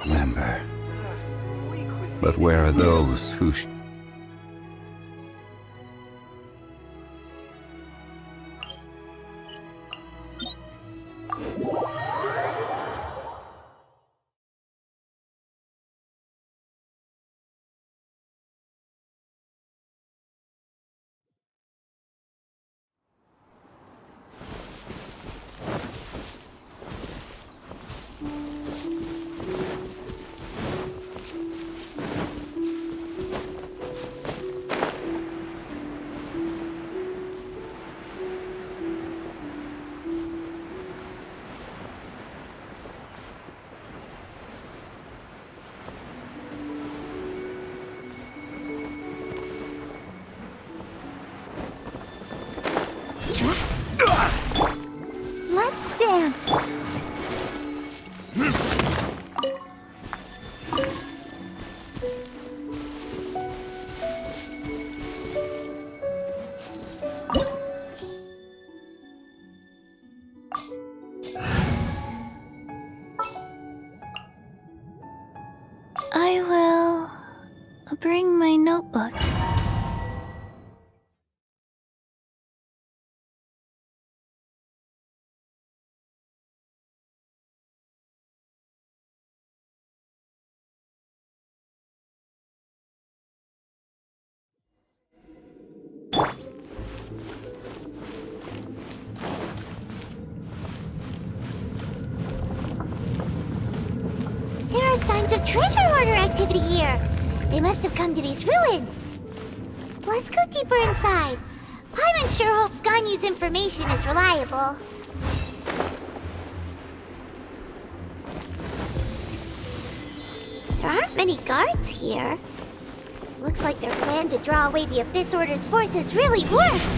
member. But where are those who Let's dance. I will bring my notebook. There are signs of treasure hoarder activity here. They must have come to these ruins. Let's go deeper inside. Paimon sure hopes Ganyu's information is reliable. There aren't many guards here. Looks like their plan to draw away the Abyss Order's forces really worked.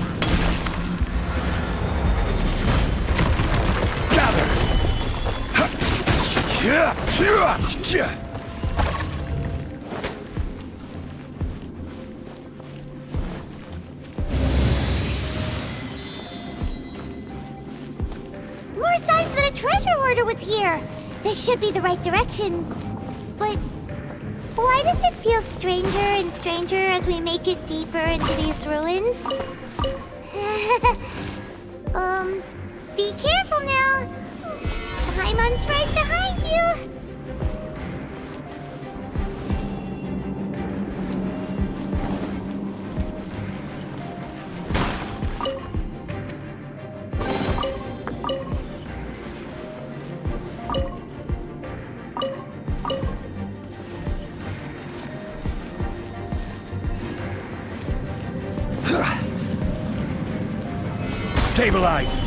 More signs that a treasure hoarder was here. This should be the right direction. But why does it feel stranger and stranger as we make it deeper into these ruins? Be careful now. Paimon's right behind you. Stabilize!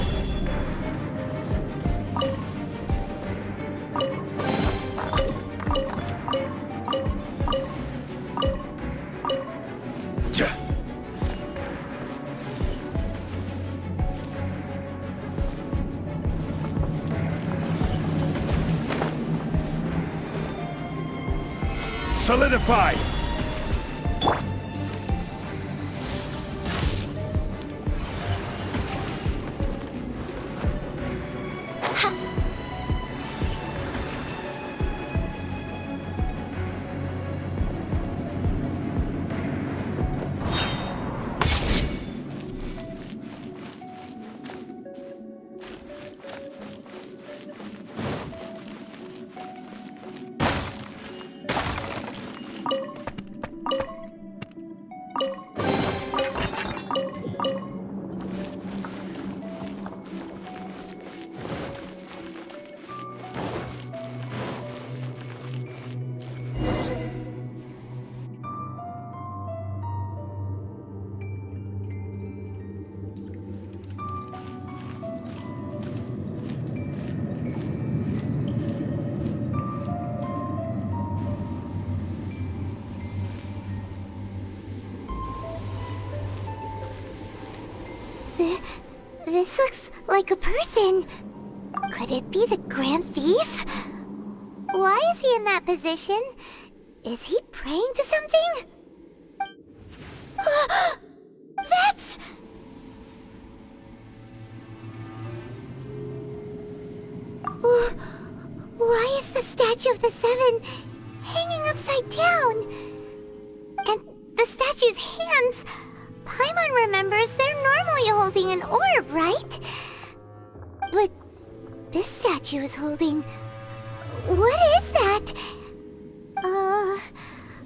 Solidify! This looks like a person. Could it be the Grand Thief? Why is he in that position? Is he praying to something? That's... Why is the statue statue of the Seven hanging upside down. And the statue's hands, Paimon remembers they're normally holding an orb, right? But this statue is holding... What is that?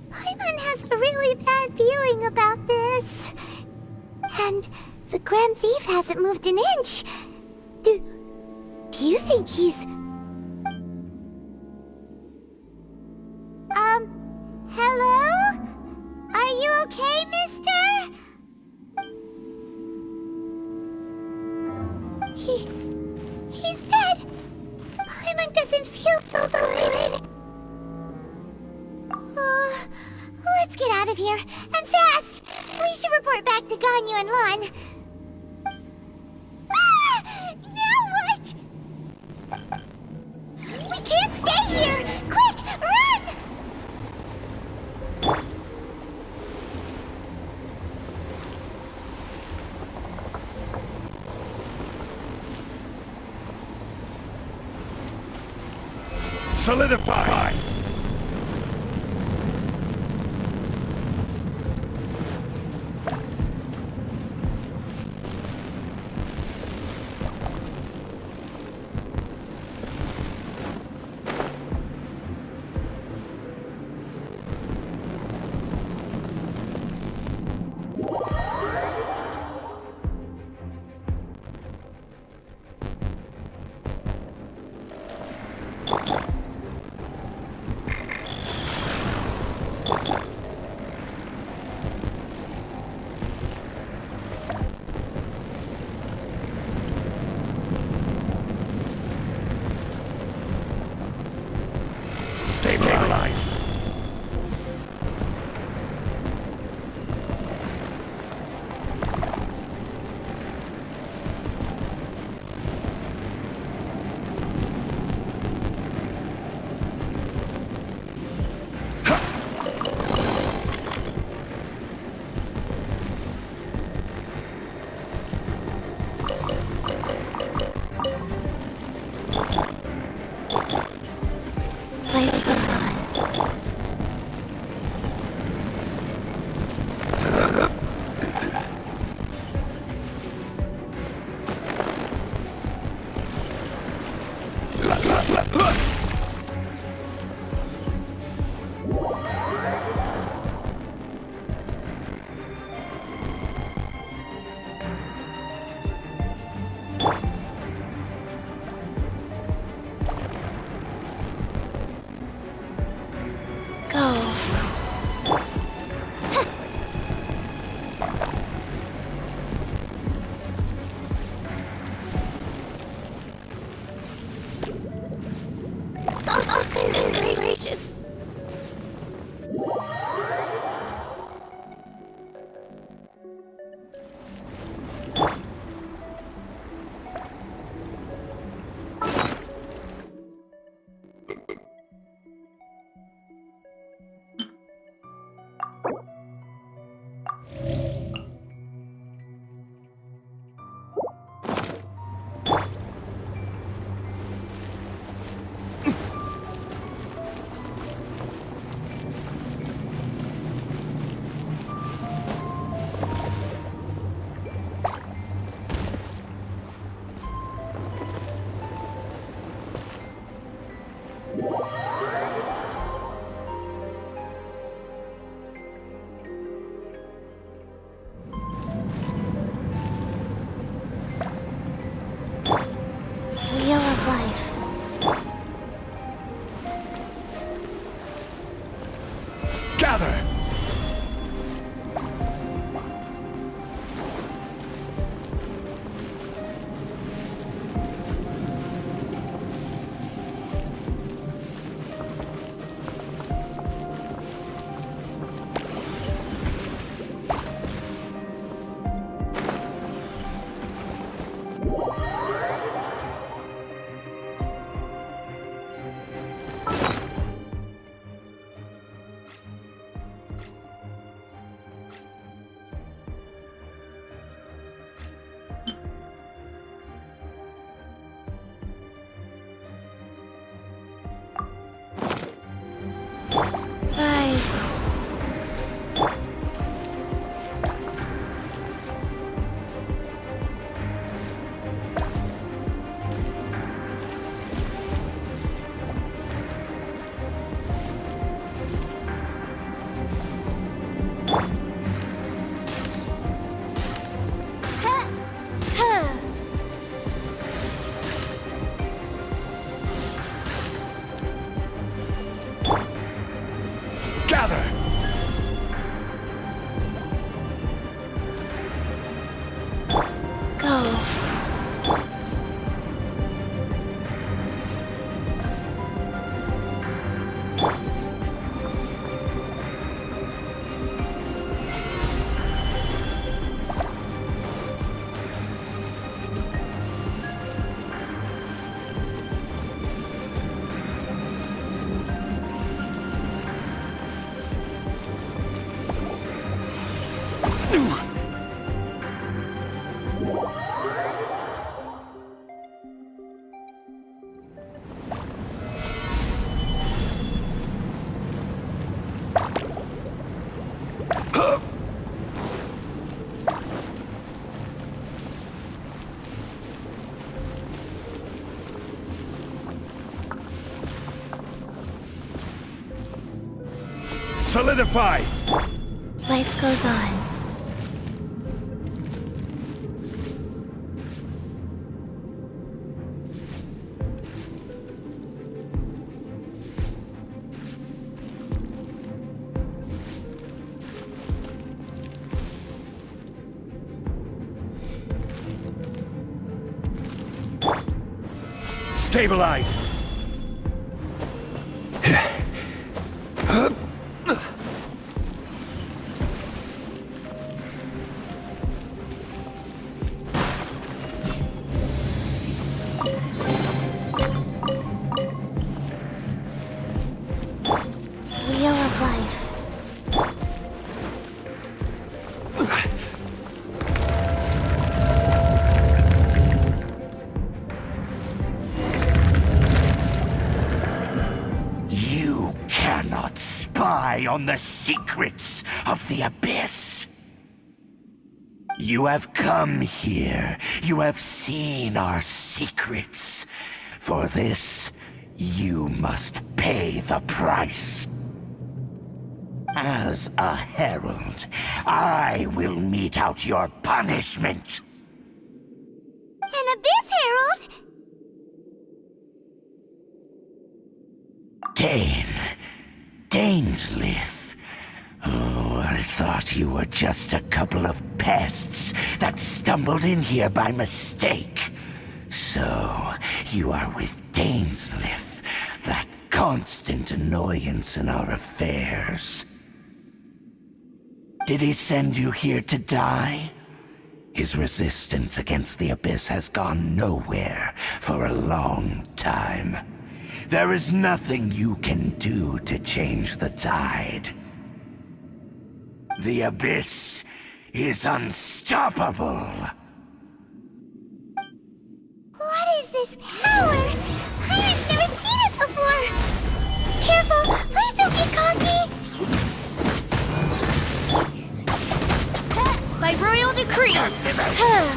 Paimon has a really bad feeling about this. And the Grand Thief hasn't moved an inch. Do you think he's... Hello? Are you okay, mister? He's dead. Paimon doesn't feel so good. Let's get out of here, and fast! We should report back to Ganyu and Lon. Ah! Now what? We can't stay here! Quick, run! Solidify! Stabilize! Solidify! Life goes on. Stabilize! Wheel of life. You cannot spy on the secrets of the Abyss. You have come here. You have seen our secrets. For this, you must pay the price. As a herald, I will mete out your punishment. An Abyss Herald? Dainsleif. Oh, I thought you were just a couple of pests that stumbled in here by mistake. So, you are with Dainsleif, that constant annoyance in our affairs. Did he send you here to die? His resistance against the Abyss has gone nowhere for a long time. There is nothing you can do to change the tide. The Abyss is unstoppable. What is this power? I've never seen it before! Careful! Please don't get cocky! By royal decree! It's a roar!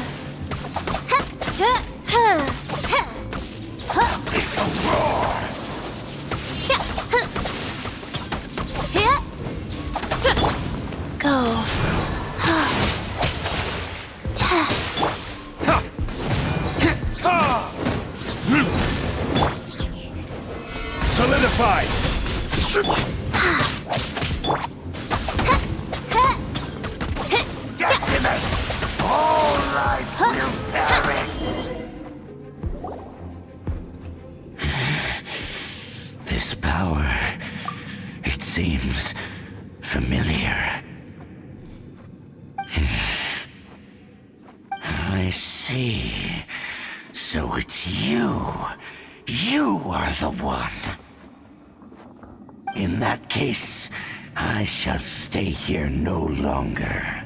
Go. Solidify! Decimate! All life will perish! This power, it seems familiar. I see. So it's you. You are the one. In that case, I shall stay here no longer.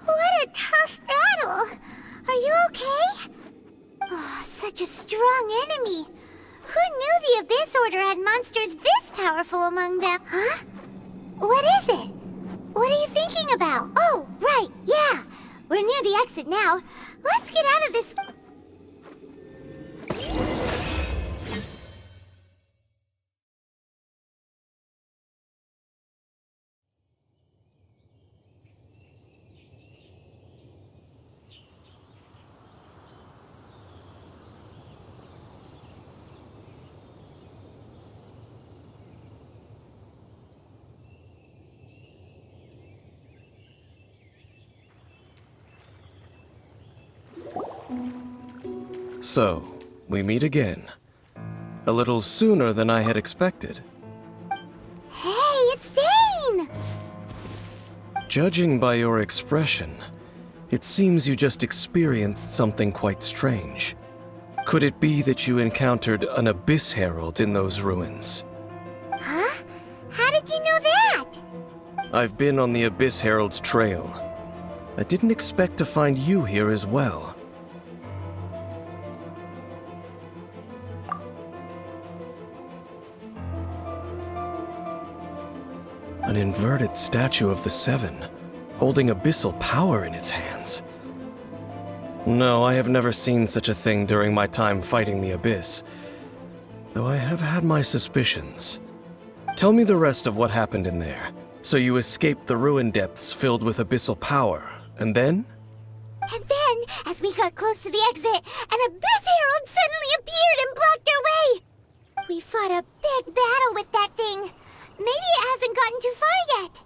What a tough battle! Are you okay? Oh, such a strong enemy. Who knew the Abyss Order had monsters this powerful among them? Huh? What is it? What are you thinking about? Oh, right, yeah. We're near the exit now. Let's get out of this... So, we meet again. A little sooner than I had expected. Hey, it's Dane! Judging by your expression, it seems you just experienced something quite strange. Could it be that you encountered an Abyss Herald in those ruins? Huh? How did you know that? I've been on the Abyss Herald's trail. I didn't expect to find you here as well. An inverted statue of the Seven, holding abyssal power in its hands. No, I have never seen such a thing during my time fighting the Abyss, though I have had my suspicions. Tell me the rest of what happened in there. So you escaped the ruin depths filled with abyssal power, and then? And then, as we got close to the exit, an Abyss Herald suddenly appeared and blocked our way! We fought a big battle with that thing. Maybe it hasn't gotten too far yet.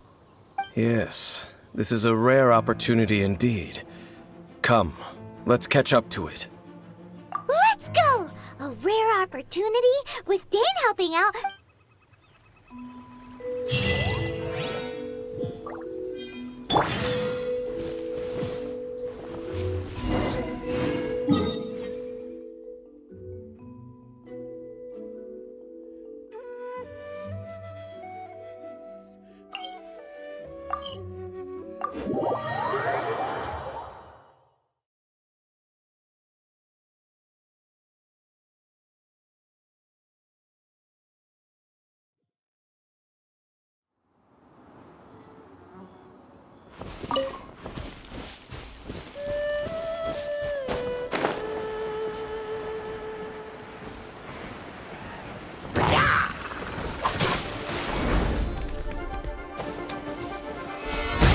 Yes, this is a rare opportunity indeed. Come, let's catch up to it. Let's go! A rare opportunity with Dane helping out.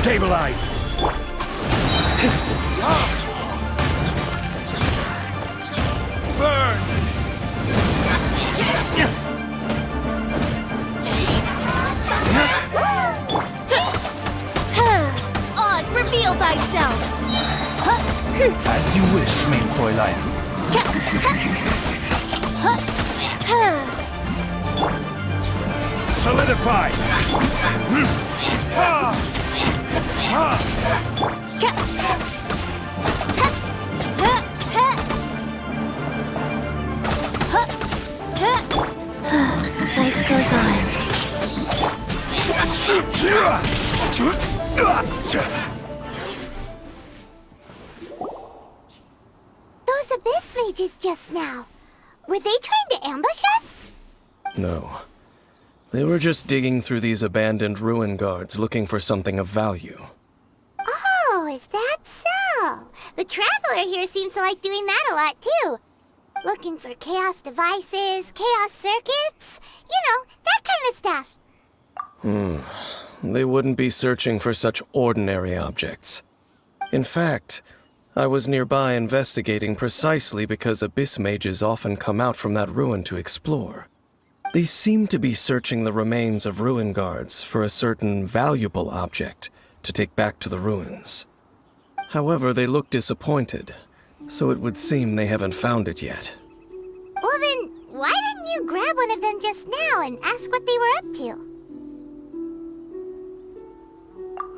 Stabilize! Burn! Oz, reveal thyself! As you wish, main Fräulein. Solidify! Life goes on. Those Abyss mages just now. Were they trying to ambush us? No. They were just digging through these abandoned ruin guards looking for something of value. Oh, is that so? The Traveler here seems to like doing that a lot, too. Looking for chaos devices, chaos circuits, you know, that kind of stuff. They wouldn't be searching for such ordinary objects. In fact, I was nearby investigating precisely because Abyss mages often come out from that ruin to explore. They seem to be searching the remains of ruin guards for a certain valuable object to take back to the ruins. However, they look disappointed, so it would seem they haven't found it yet. Well then, why didn't you grab one of them just now and ask what they were up to?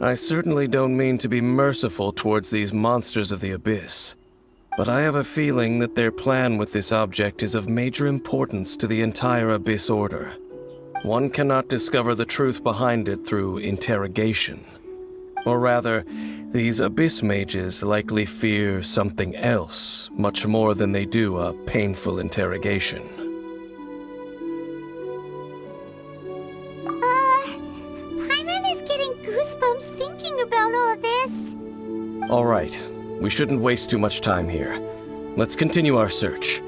I certainly don't mean to be merciful towards these monsters of the Abyss, but I have a feeling that their plan with this object is of major importance to the entire Abyss Order. One cannot discover the truth behind it through interrogation. Or rather, these Abyss mages likely fear something else much more than they do a painful interrogation. Paimon is getting goosebumps thinking about all this. All right, we shouldn't waste too much time here. Let's continue our search.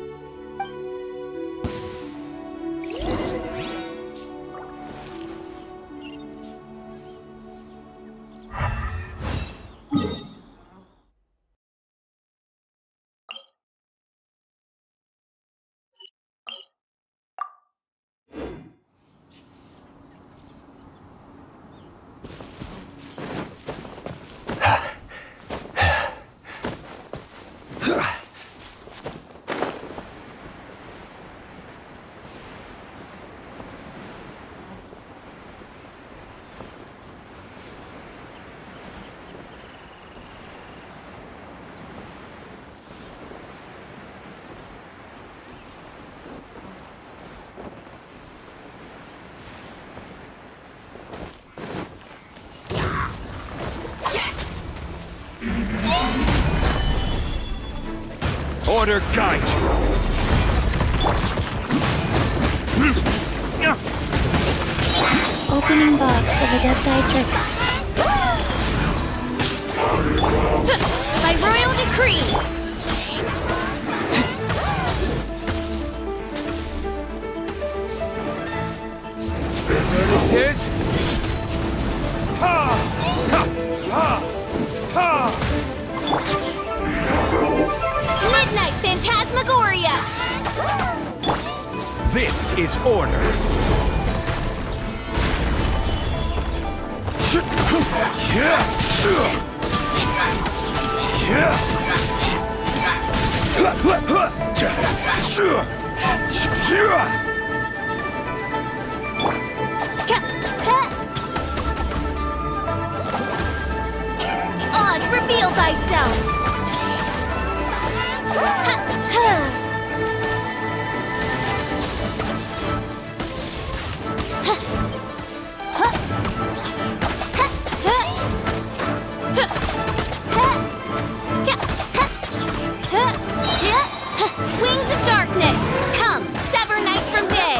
Order guide you! Opening box of Adepti tricks. By royal decree, is... Midnight Phantasmagoria! This is order. Oz, reveal thyself! Wings of darkness, come, sever night from day.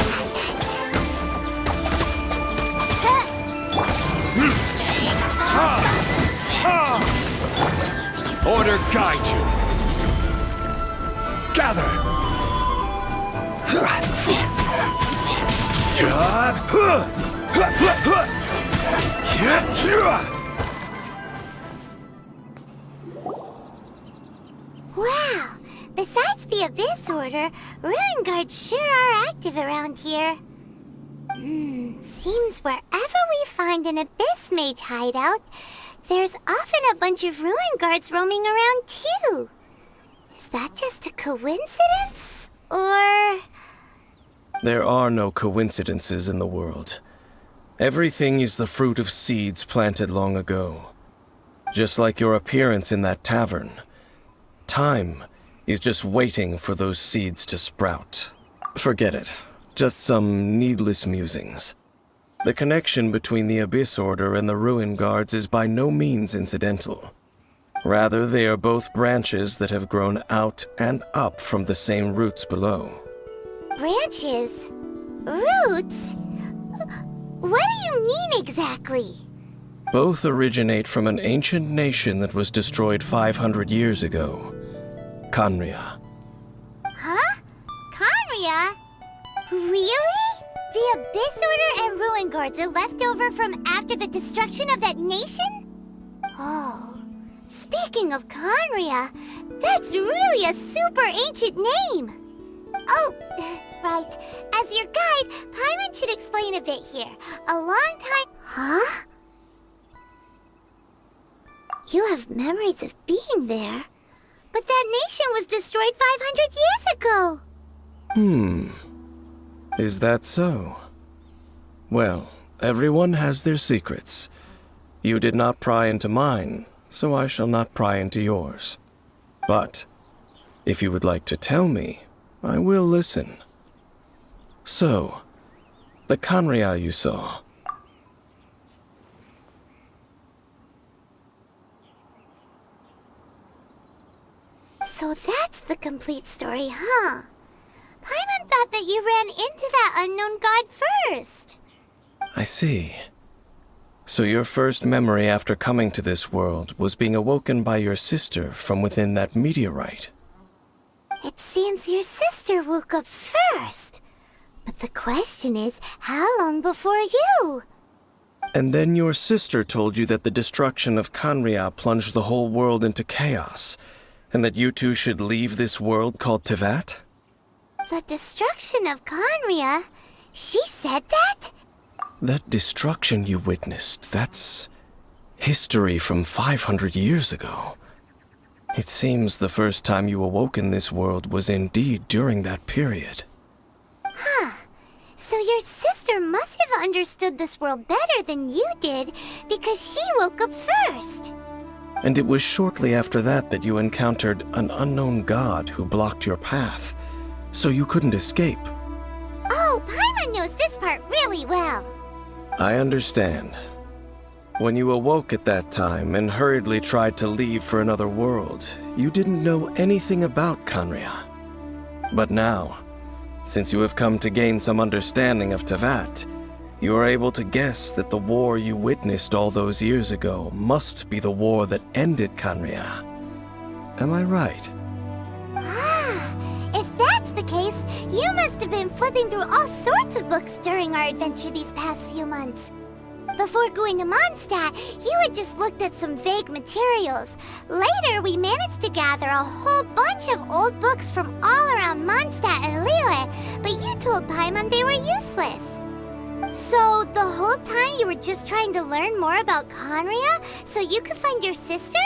Order guide you. Gather. Wow! Besides the Abyss Order, Ruin Guards sure are active around here. Seems wherever we find an Abyss Mage hideout, there's often a bunch of Ruin Guards roaming around too. Is that just a coincidence? Or... There are no coincidences in the world. Everything is the fruit of seeds planted long ago. Just like your appearance in that tavern. Time is just waiting for those seeds to sprout. Forget it. Just some needless musings. The connection between the Abyss Order and the Ruin Guards is by no means incidental. Rather, they are both branches that have grown out and up from the same roots below. branches? Roots? What do you mean exactly? Both originate from an ancient nation that was destroyed 500 years ago. Khaenri'ah. Huh? Khaenri'ah? Really? The Abyss Order and Ruin Guards are left over from after the destruction of that nation? Oh, speaking of Khaenri'ah, that's really a super ancient name. Oh, right. As your guide, Paimon should explain a bit here. A long time... Huh? You have memories of being there. But that nation was destroyed 500 years ago. Is that so? Well, everyone has their secrets. You did not pry into mine, so I shall not pry into yours. But, if you would like to tell me, I will listen. So, the Khaenri'ah you saw. So that's the complete story, huh? Paimon thought that you ran into that unknown god first. I see. So your first memory after coming to this world was being awoken by your sister from within that meteorite. It seems your sister woke up first. But the question is, how long before you? And then your sister told you that the destruction of Khaenri'ah plunged the whole world into chaos, and that you two should leave this world called Teyvat? The destruction of Khaenri'ah? She said that? That destruction you witnessed, that's history from 500 years ago. It seems the first time you awoke in this world was indeed during that period. Huh. So your sister must have understood this world better than you did, because she woke up first. And it was shortly after that that you encountered an unknown god who blocked your path, so you couldn't escape. Oh, Paimon knows this part really well. I understand. When you awoke at that time and hurriedly tried to leave for another world, you didn't know anything about Khaenri'ah. But now, since you have come to gain some understanding of Teyvat, you are able to guess that the war you witnessed all those years ago must be the war that ended Khaenri'ah. Am I right? Ah, if that's the case, You must have been flipping through all sorts of books during our adventure these past few months. Before going to Mondstadt, you had just looked at some vague materials. Later, we managed to gather a whole bunch of old books from all around Mondstadt and Liyue, but you told Paimon they were useless. So, the whole time you were just trying to learn more about Conria so you could find your sister?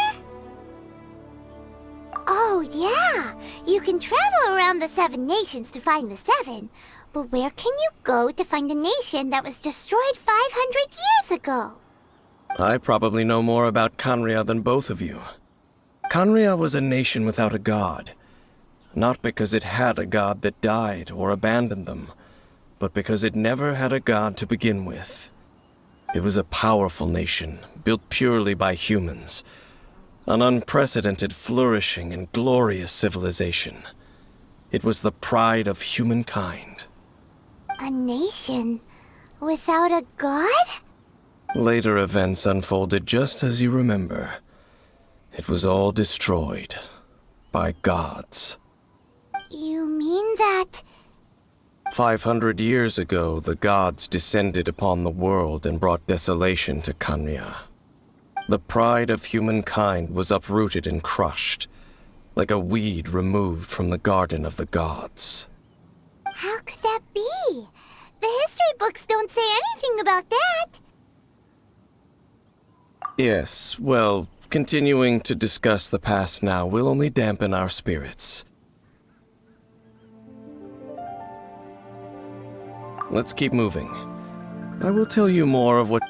Oh, yeah! You can travel around the 7 nations to find the 7. But where can you go to find a nation that was destroyed 500 years ago? I probably know more about Conria than both of you. Conria was a nation without a god. Not because it had a god that died or abandoned them, but because it never had a god to begin with. It was a powerful nation, built purely by humans. An unprecedented, flourishing, and glorious civilization. It was the pride of humankind. A nation without a god? Later events unfolded just as you remember. It was all destroyed by gods. You mean that... 500 years ago, the gods descended upon the world and brought desolation to Conria. The pride of humankind was uprooted and crushed, like a weed removed from the garden of the gods. How could that be? The history books don't say anything about that. Yes, well, continuing to discuss the past now will only dampen our spirits. Let's keep moving. I will tell you more of what...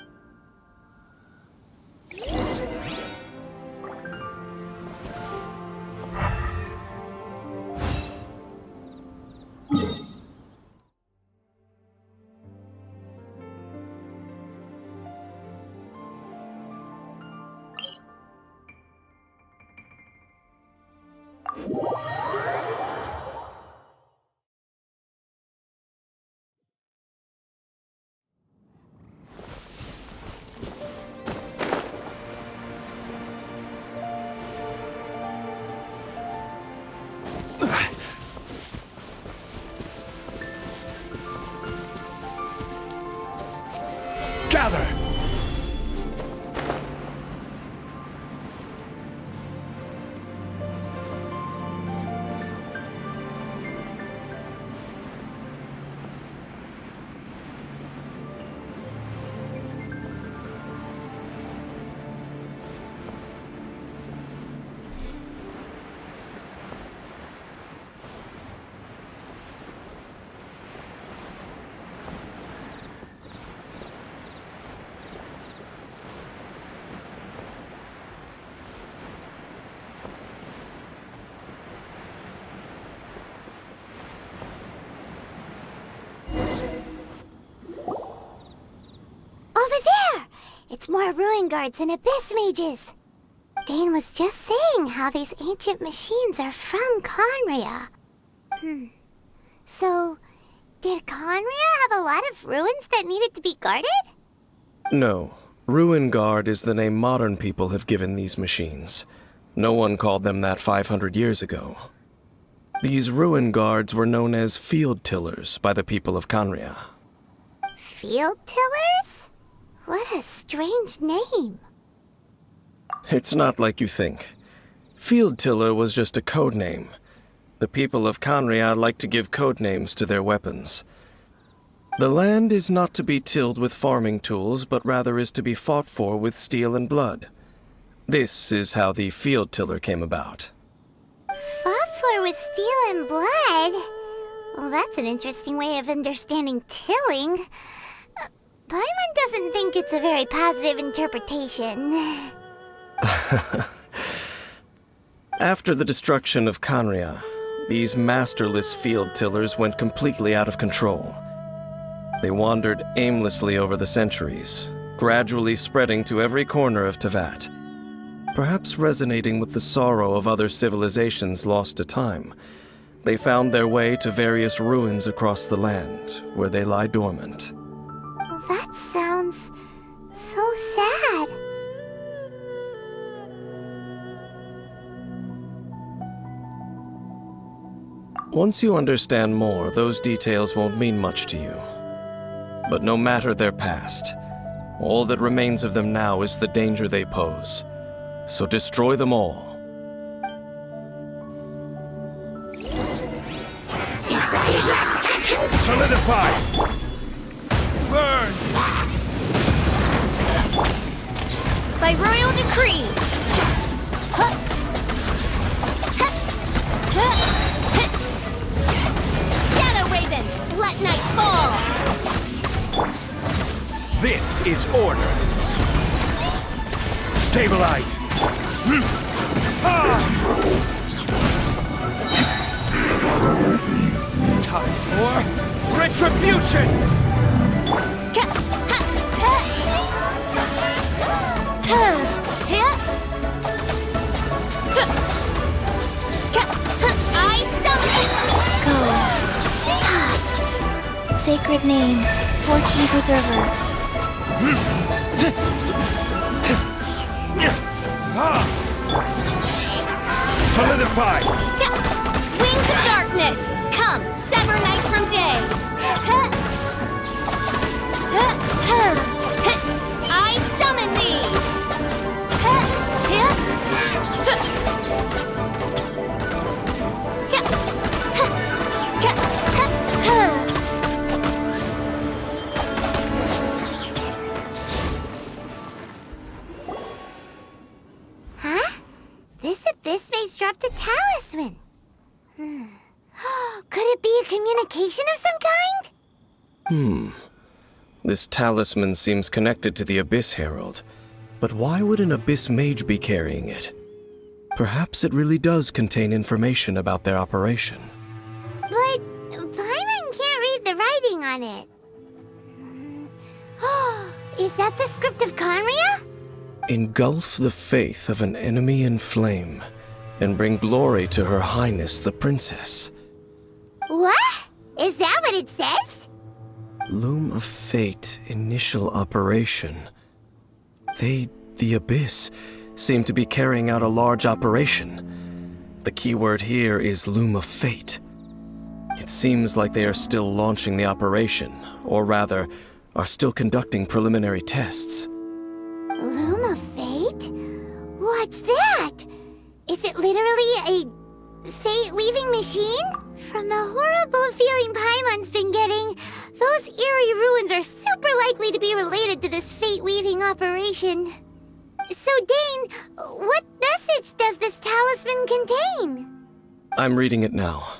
Gather! It's more ruin guards and abyss mages. Dane was just saying how these ancient machines are from Conria. So, did Conria have a lot of ruins that needed to be guarded? No. Ruin Guard is the name modern people have given these machines. No one called them that 500 years ago. These Ruin Guards were known as Field Tillers by the people of Conria. Field Tillers? What a strange name. It's not like you think. Field Tiller was just a code name. The people of Conria like to give code names to their weapons. The land is not to be tilled with farming tools, but rather is to be fought for with steel and blood. This is how the Field Tiller came about. Fought for with steel and blood? Well, that's an interesting way of understanding tilling. Paimon doesn't think it's a very positive interpretation. After the destruction of Conria, these masterless field tillers went completely out of control. They wandered aimlessly over the centuries, gradually spreading to every corner of Teyvat. Perhaps resonating with the sorrow of other civilizations lost to time, they found their way to various ruins across the land, where they lie dormant. Well, that sounds so sad. Once you understand more, those details won't mean much to you. But no matter their past, all that remains of them now is the danger they pose. So destroy them all. Solidify! Burn! By royal decree! Shadow Raven, let night fall! This is order! Stabilize! Time for retribution! Go. Sacred name, Fortune Preserver. Solidify! Wings of darkness, come, sever night from day. I summon thee. Huh? This abyss maze dropped a talisman. Could it be a communication of some kind? This talisman seems connected to the Abyss Herald. But why would an Abyss Mage be carrying it? Perhaps it really does contain information about their operation. But Paimon can't read the writing on it. Is that the script of Conria? Engulf the faith of an enemy in flame, and bring glory to Her Highness the Princess. What? Is that what it says? Loom of Fate, initial operation. They, the Abyss, seem to be carrying out a large operation. The keyword here is Loom of Fate. It seems like they are still launching the operation, or rather, are still conducting preliminary tests. Loom of Fate? What's that? Is it literally a fate-leaving machine? From the horrible feeling Paimon's been getting, those eerie ruins are super likely to be related to this fate-leaving operation. So, Dane, what message does this talisman contain? I'm reading it now.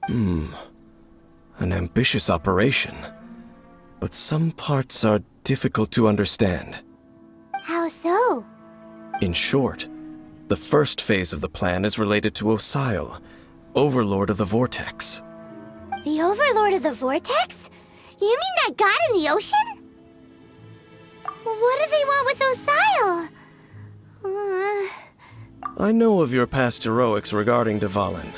An ambitious operation. But some parts are difficult to understand. How so? In short, the first phase of the plan is related to Osile, Overlord of the Vortex. The Overlord of the Vortex? You mean that god in the ocean? What do they want with Osile? I know of your past heroics regarding Dvalin,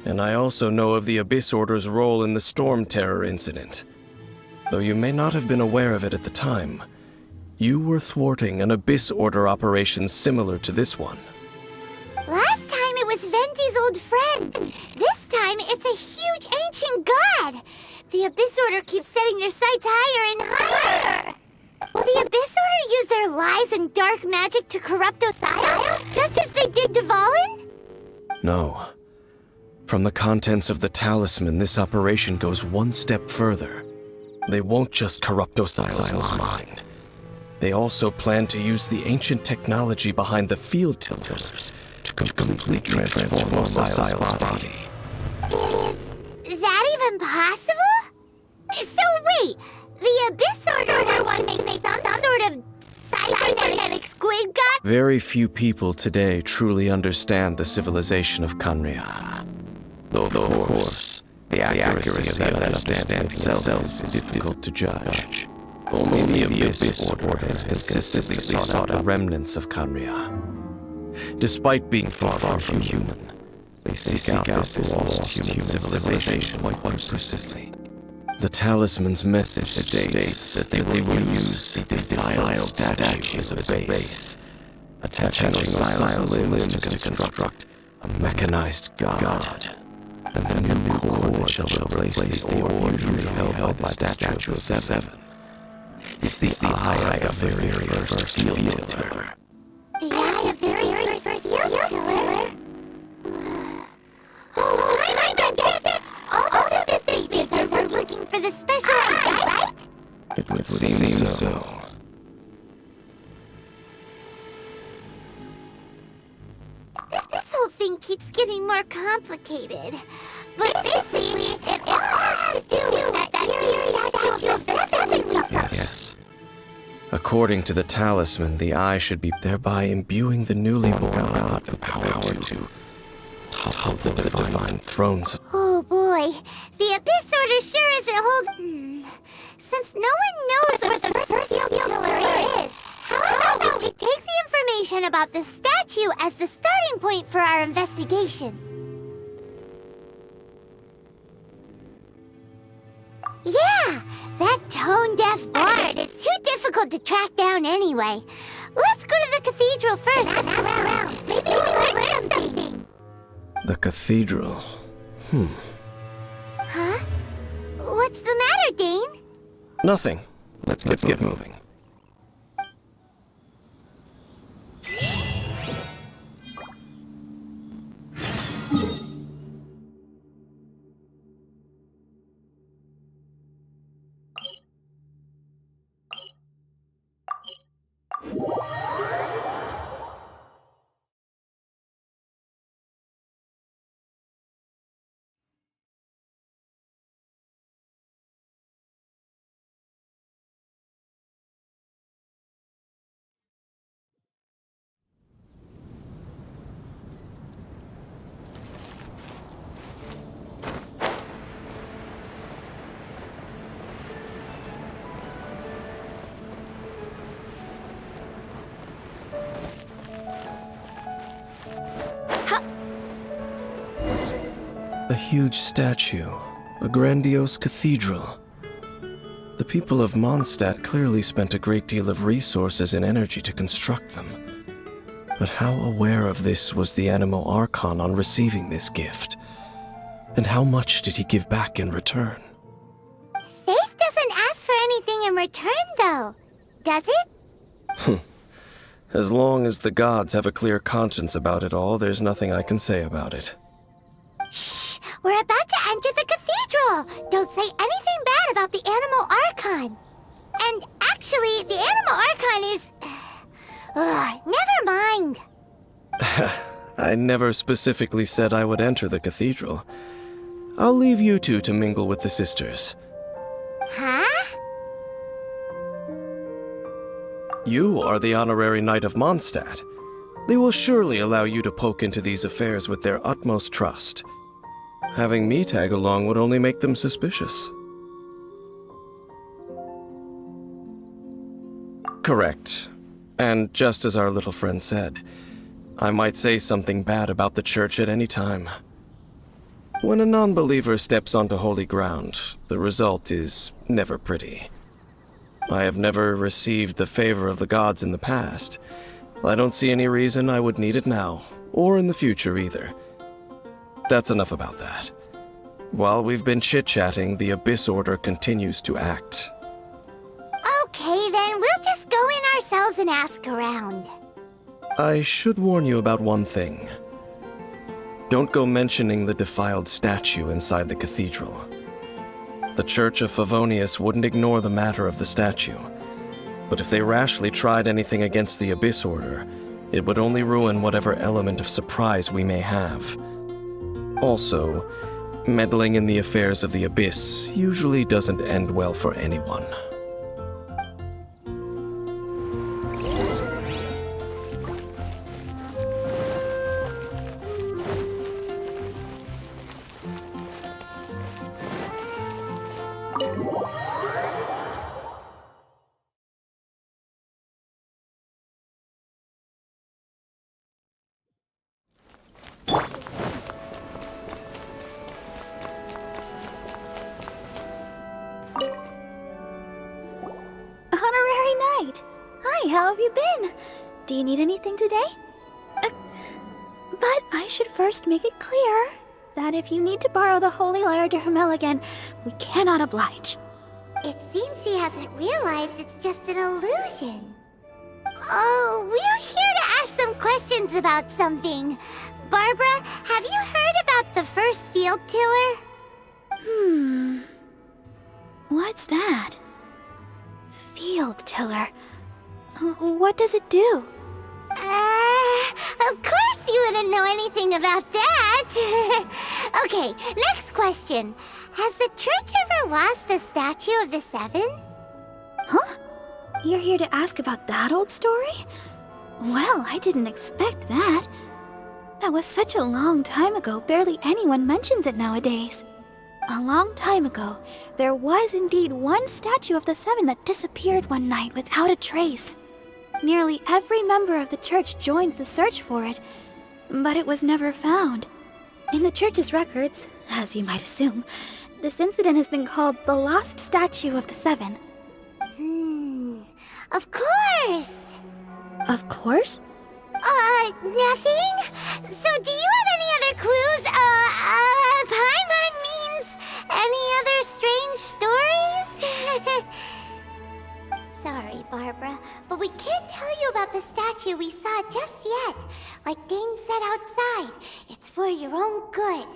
and I also know of the Abyss Order's role in the Storm Terror incident. Though you may not have been aware of it at the time, you were thwarting an Abyss Order operation similar to this one. Last time it was Venti's old friend. This time it's a huge ancient god. The Abyss Order keeps setting their sights higher and higher. Will the Abyss Order use their lies and dark magic to corrupt Osile, just as they did Dvalin? No. From the contents of the talisman, this operation goes one step further. They won't just corrupt Osile's mind. They also plan to use the ancient technology behind the field tilters to completely transform Osile's body. Is that even possible? So wait, the Abyss Order wants to make some sort of cybernetic squid god? Very few people today truly understand the civilization of Conria. Though, of course, the accuracy of that understanding itself is difficult to judge. Only the Abyss Order has consistently sought out remnants of Conria. Despite being far from human, they seek out this lost human civilization quite persistently. The talisman's message states that they will use the defiled statue as a base, attaching Osile's limbs to construct a mechanized god. and the new core shall replace the orb usually held by the statue of the seven. It's the eye of the very first field killer. The eye of very first field killer? Oh, I get it! All of the things are looking for the special eye, right? It would seem so. This whole thing keeps getting more complicated. But basically, it all has to do with that eerie statue of the seven we saw. Yes. According to the talisman, the eye should be thereby imbuing the newly born god with the power to topple the divine thrones. Oh boy, the Abyss Order sure isn't hold. Since no one knows where the first field killer is, how about we take the information about the statue as the starting point for our investigation? Yeah, that tone-deaf bard is too difficult to track down anyway. Let's go to the cathedral first and ask around. Maybe we'll learn something. The cathedral. Huh? What's the matter, Dane? Nothing. Let's get moving. A huge statue, a grandiose cathedral. The people of Mondstadt clearly spent a great deal of resources and energy to construct them. But how aware of this was the Animo Archon on receiving this gift? And how much did he give back in return? Faith doesn't ask for anything in return, though, does it? As long as the gods have a clear conscience about it all, there's nothing I can say about it. Shh! We're about to enter the cathedral! Don't say anything bad about the Animo Archon! And actually, the Animo Archon is... never mind! I never specifically said I would enter the cathedral. I'll leave you two to mingle with the sisters. Huh? You are the honorary knight of Mondstadt. They will surely allow you to poke into these affairs with their utmost trust. Having me tag along would only make them suspicious. Correct. And just as our little friend said, I might say something bad about the church at any time. When a non-believer steps onto holy ground, the result is never pretty. I have never received the favor of the gods in the past. I don't see any reason I would need it now, or in the future either. That's enough about that. While we've been chit-chatting, the Abyss Order continues to act. Okay, then we'll just go in ourselves and ask around. I should warn you about one thing. Don't go mentioning the defiled statue inside the cathedral. The Church of Favonius wouldn't ignore the matter of the statue. But if they rashly tried anything against the Abyss Order, it would only ruin whatever element of surprise we may have. Also, meddling in the affairs of the Abyss usually doesn't end well for anyone. Honorary Knight! Hi, how have you been? Do you need anything today? But I should first make it clear. that if you need to borrow the Holy Lyre to Hermel again, we cannot oblige. It seems she hasn't realized it's just an illusion. Oh, we're here to ask some questions about something. Barbara, have you heard about the first field tiller? What's that? Field tiller. What does it do? Of course you wouldn't know anything about that. Okay, next question. Has the church ever lost a statue of the Seven? Huh? You're here to ask about that old story? Well, I didn't expect that. That was such a long time ago, barely anyone mentions it nowadays. A long time ago, there was indeed one statue of the Seven that disappeared one night without a trace. Nearly every member of the church joined the search for it, but it was never found. In the church's records, as you might assume, this incident has been called the Lost Statue of the Seven. Of course! Of course? Nothing? So do you have any other clues? Paimon means any other strange stories? Sorry, Barbara, but we can't tell you about the statue we saw just yet. Like Dane said outside, it's for your own good.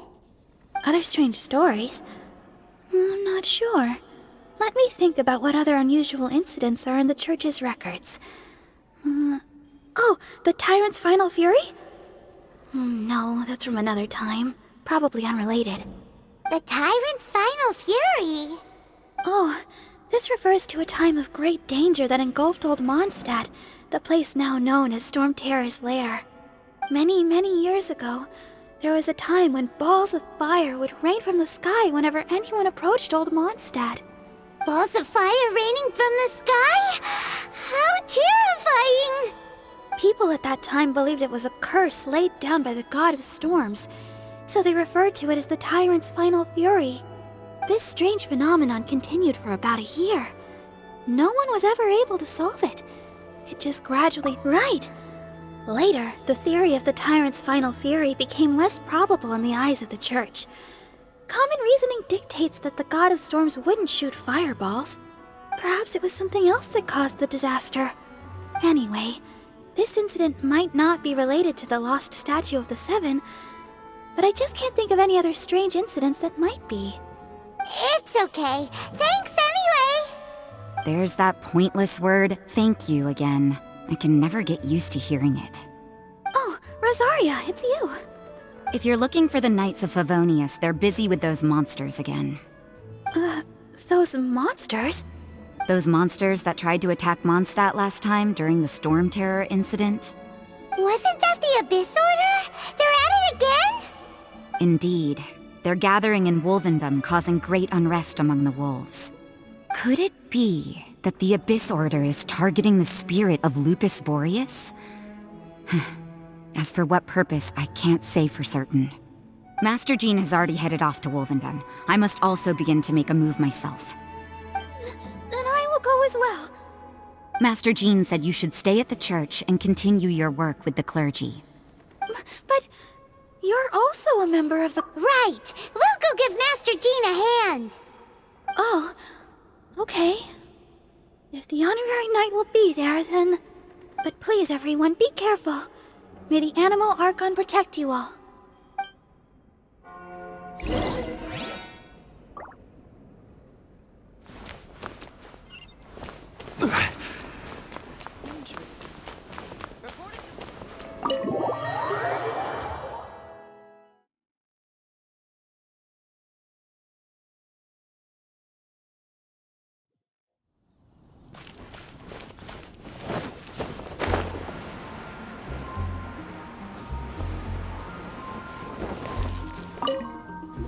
Other strange stories? I'm not sure. Let me think about what other unusual incidents are in the church's records. Oh, the Tyrant's Final Fury? No, that's from another time. Probably unrelated. The Tyrant's Final Fury? Oh, this refers to a time of great danger that engulfed Old Mondstadt, the place now known as Storm Terror's lair. Many, many years ago, there was a time when balls of fire would rain from the sky whenever anyone approached Old Mondstadt. Balls of fire raining from the sky? How terrifying! People at that time believed it was a curse laid down by the god of storms, so they referred to it as the Tyrant's Final Fury. This strange phenomenon continued for about a year. No one was ever able to solve it. It just gradually... Right! Later, the theory of the Tyrant's Final Fury became less probable in the eyes of the church. Common reasoning dictates that the god of storms wouldn't shoot fireballs. Perhaps it was something else that caused the disaster. Anyway, this incident might not be related to the lost statue of the Seven, but I just can't think of any other strange incidents that might be. It's okay. Thanks anyway! There's that pointless word, thank you, again. I can never get used to hearing it. Oh, Rosaria, it's you. If you're looking for the Knights of Favonius, they're busy with those monsters again. Those monsters? Those monsters that tried to attack Mondstadt last time during the Storm Terror incident? Wasn't that the Abyss Order? They're at it again? Indeed. They're gathering in Wolvendom, causing great unrest among the wolves. Could it be that the Abyss Order is targeting the spirit of Lupus Boreas? As for what purpose, I can't say for certain. Master Jean has already headed off to Wolvendom. I must also begin to make a move myself. Then I will go as well. Master Jean said you should stay at the church and continue your work with the clergy. But you're also a member of the... Right! We'll go give Master Jean a hand! Oh, okay. If the Honorary Knight will be there, then... But please, everyone, be careful. May the Animal Archon protect you all.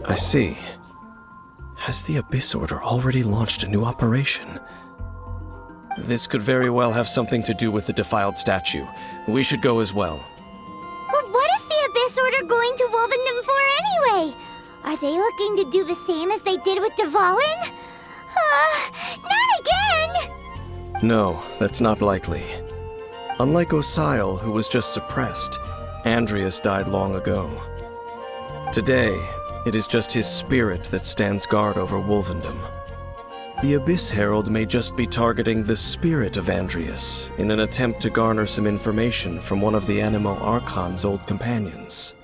I see. Has the Abyss Order already launched a new operation? This could very well have something to do with the defiled statue. We should go as well. But what is the Abyss Order going to Wolvendom for anyway? Are they looking to do the same as they did with Dvalin? Not again! No, that's not likely. Unlike Osile, who was just suppressed, Andreas died long ago. Today, It is just his spirit that stands guard over Wolvendom. The Abyss Herald may just be targeting the spirit of Andreas in an attempt to garner some information from one of the Animal Archon's old companions.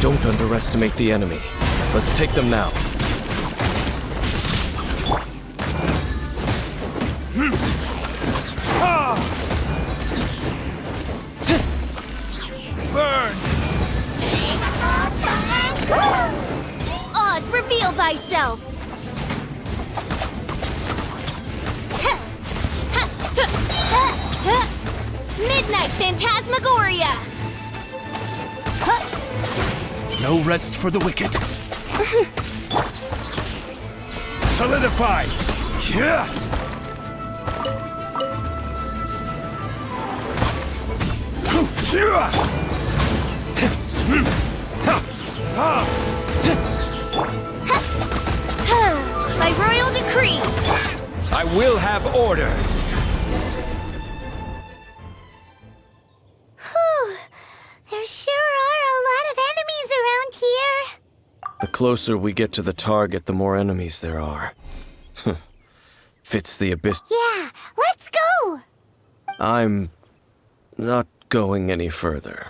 Don't underestimate the enemy. Let's take them now. Burn! Oz, reveal thyself! Midnight Phantasmagoria! No rest for the wicked. Solidify! Yeah! By royal decree! I will have order! Whew. There sure are a lot of enemies around here. The closer we get to the target, the more enemies there are. Fits the Abyss. Yeah, let's go! I'm not going any further.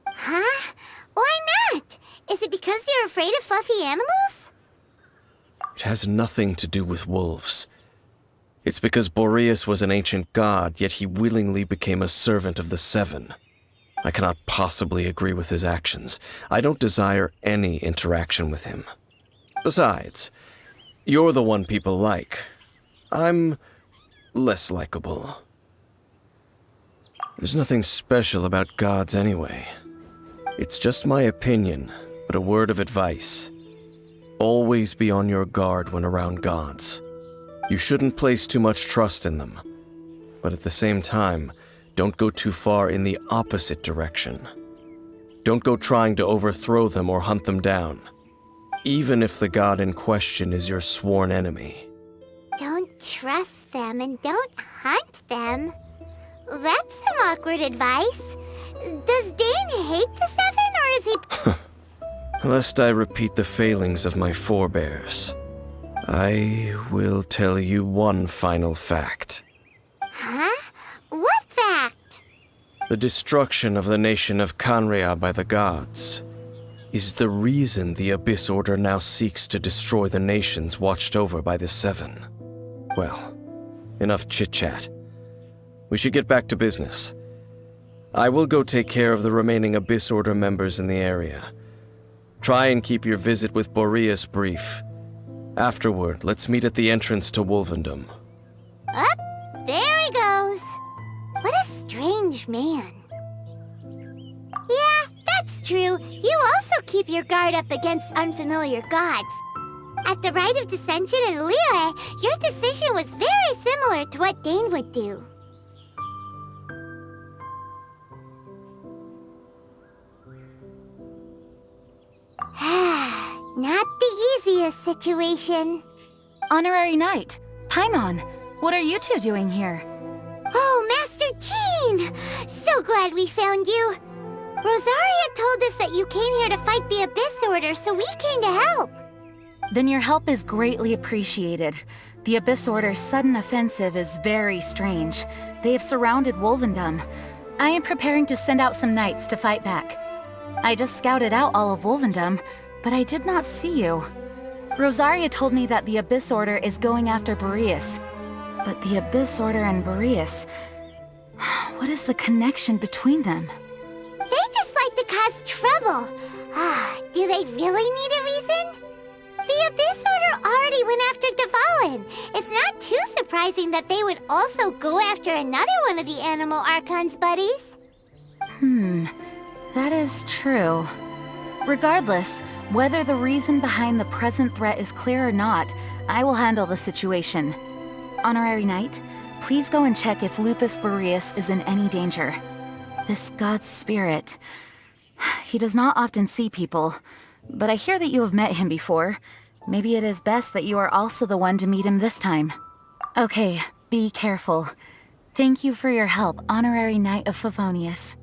Huh? Why not? Is it because you're afraid of fluffy animals? It has nothing to do with wolves. It's because Boreas was an ancient god, yet he willingly became a servant of the Seven. I cannot possibly agree with his actions. I don't desire any interaction with him. Besides, you're the one people like. I'm less likable. There's nothing special about gods anyway. It's just my opinion, but a word of advice. Always be on your guard when around gods. You shouldn't place too much trust in them. But at the same time, don't go too far in the opposite direction. Don't go trying to overthrow them or hunt them down, even if the god in question is your sworn enemy. Don't trust them and don't hunt them. That's some awkward advice. Does Dane hate the Seven, or is he... Lest I repeat the failings of my forebears, I will tell you one final fact. Huh? What fact? The destruction of the nation of Canria by the gods is the reason the Abyss Order now seeks to destroy the nations watched over by the Seven. Well, enough chit-chat. We should get back to business. I will go take care of the remaining Abyss Order members in the area. Try and keep your visit with Boreas brief. Afterward, let's meet at the entrance to Wolvendom. Up, there he goes. What a strange man. Yeah, that's true. You also keep your guard up against unfamiliar gods. At the Rite of Dissension in Liyue, your decision was very similar to what Dane would do. Not the easiest situation. Honorary Knight, Paimon, what are you two doing here? Oh, Master Jean! So glad we found you. Rosaria told us that you came here to fight the Abyss Order, so we came to help. Then your help is greatly appreciated. The Abyss Order's sudden offensive is very strange. They have surrounded Wolvendom. I am preparing to send out some knights to fight back. I just scouted out all of Wolvendom. but I did not see you. Rosaria told me that the Abyss Order is going after Boreas. But the Abyss Order and Boreas... what is the connection between them? They just like to cause trouble. Do they really need a reason? The Abyss Order already went after Dvalin. It's not too surprising that they would also go after another one of the Animal Archon's buddies. That is true. Regardless, whether the reason behind the present threat is clear or not, I will handle the situation. Honorary Knight, please go and check if Lupus Boreas is in any danger. This god's spirit... he does not often see people, but I hear that you have met him before. Maybe it is best that you are also the one to meet him this time. Okay, be careful. Thank you for your help, Honorary Knight of Favonius.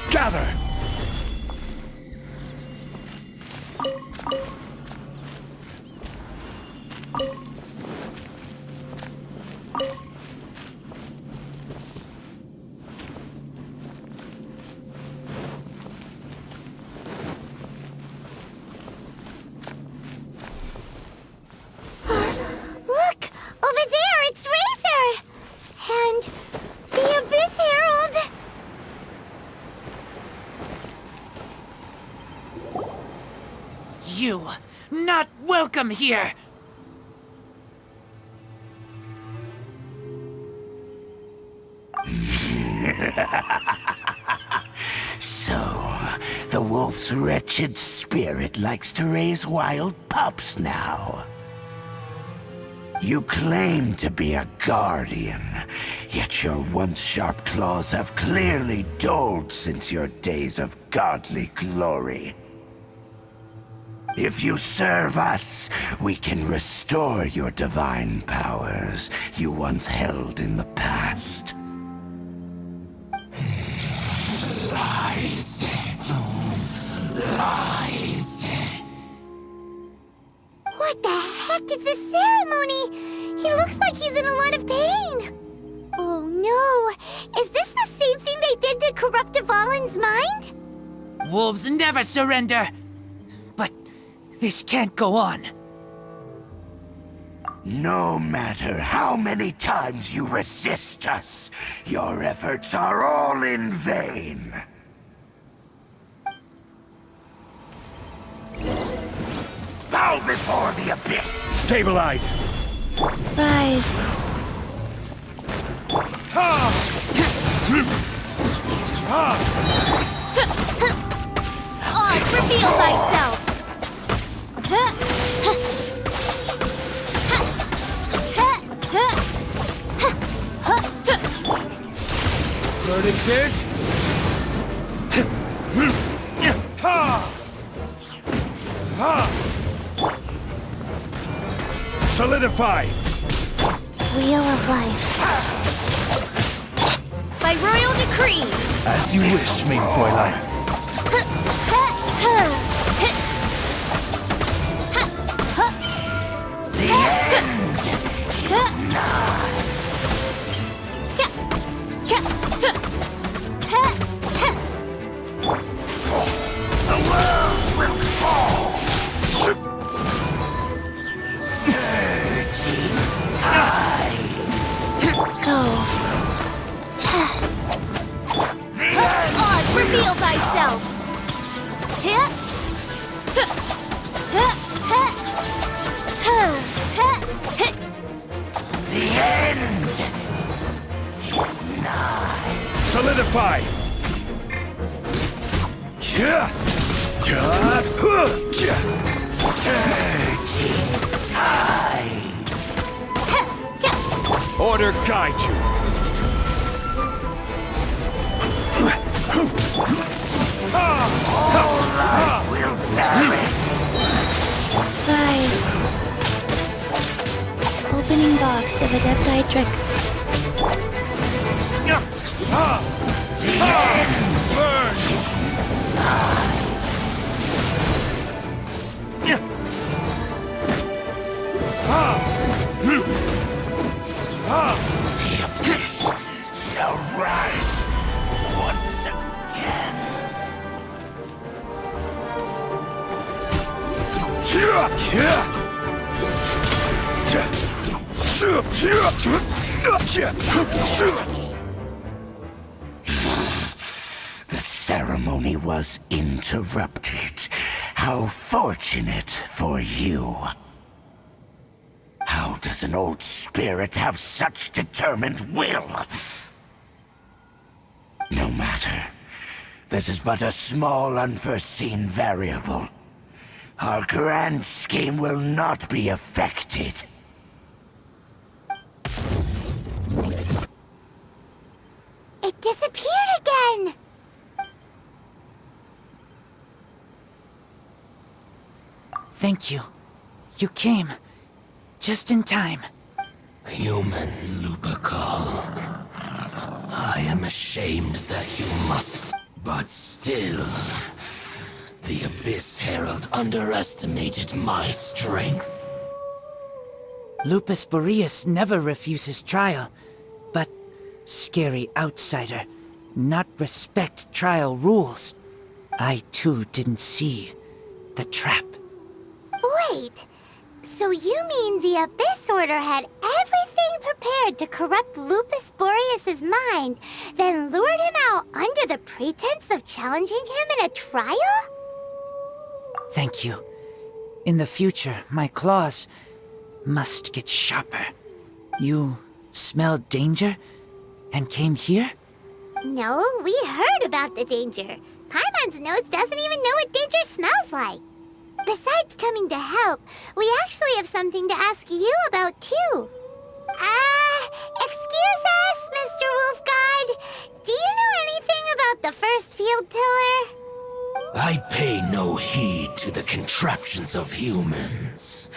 Gather! Look! Over there, it's Razor! And the Abyss Herald! You, not welcome here! So, the wolf's wretched spirit likes to raise wild pups now. You claim to be a guardian, yet your once sharp claws have clearly dulled since your days of godly glory. If you serve us, we can restore your divine powers you once held in the past. Lies. Lies. What the heck is this ceremony? He looks like he's in a lot of pain. Oh no! Is this the same thing they did to corrupt Dvalin's mind? Wolves never surrender! But this can't go on. No matter how many times you resist us, your efforts are all in vain. Bow before the abyss! Stabilize! Rise. Oz, reveal thyself! Verdict is... Solidify! Wheel of Life. By royal decree! As you wish, main Fräulein. The end is nigh. The world will fall. Surging tide. Go. The end. Oz, reveal thyself! The end is nigh. Solidify! Surging tide. Order guide you. Will perish. Guys. Opening box of Adepti tricks. The abyss shall rise once again. The ceremony was interrupted. How fortunate for you. How does an old spirit have such determined will? No matter. This is but a small unforeseen variable. Our grand scheme will not be affected. It disappeared again! Thank you. You came. Just in time. Human Lupercal. I am ashamed that you must... But still... The Abyss Herald underestimated my strength. Lupus Boreas never refuses trial, but scary outsider, not respect trial rules. I too didn't see the trap. Wait, so you mean the Abyss Order had everything prepared to corrupt Lupus Boreas' mind, then lured him out under the pretense of challenging him in a trial? Thank you. In the future, my claws must get sharper. You smelled danger and came here? No, we heard about the danger. Paimon's nose doesn't even know what danger smells like. Besides coming to help, we actually have something to ask you about, too. Excuse us, Mr. Wolf God. Do you know anything about the first field tiller? I pay no heed to the contraptions of humans.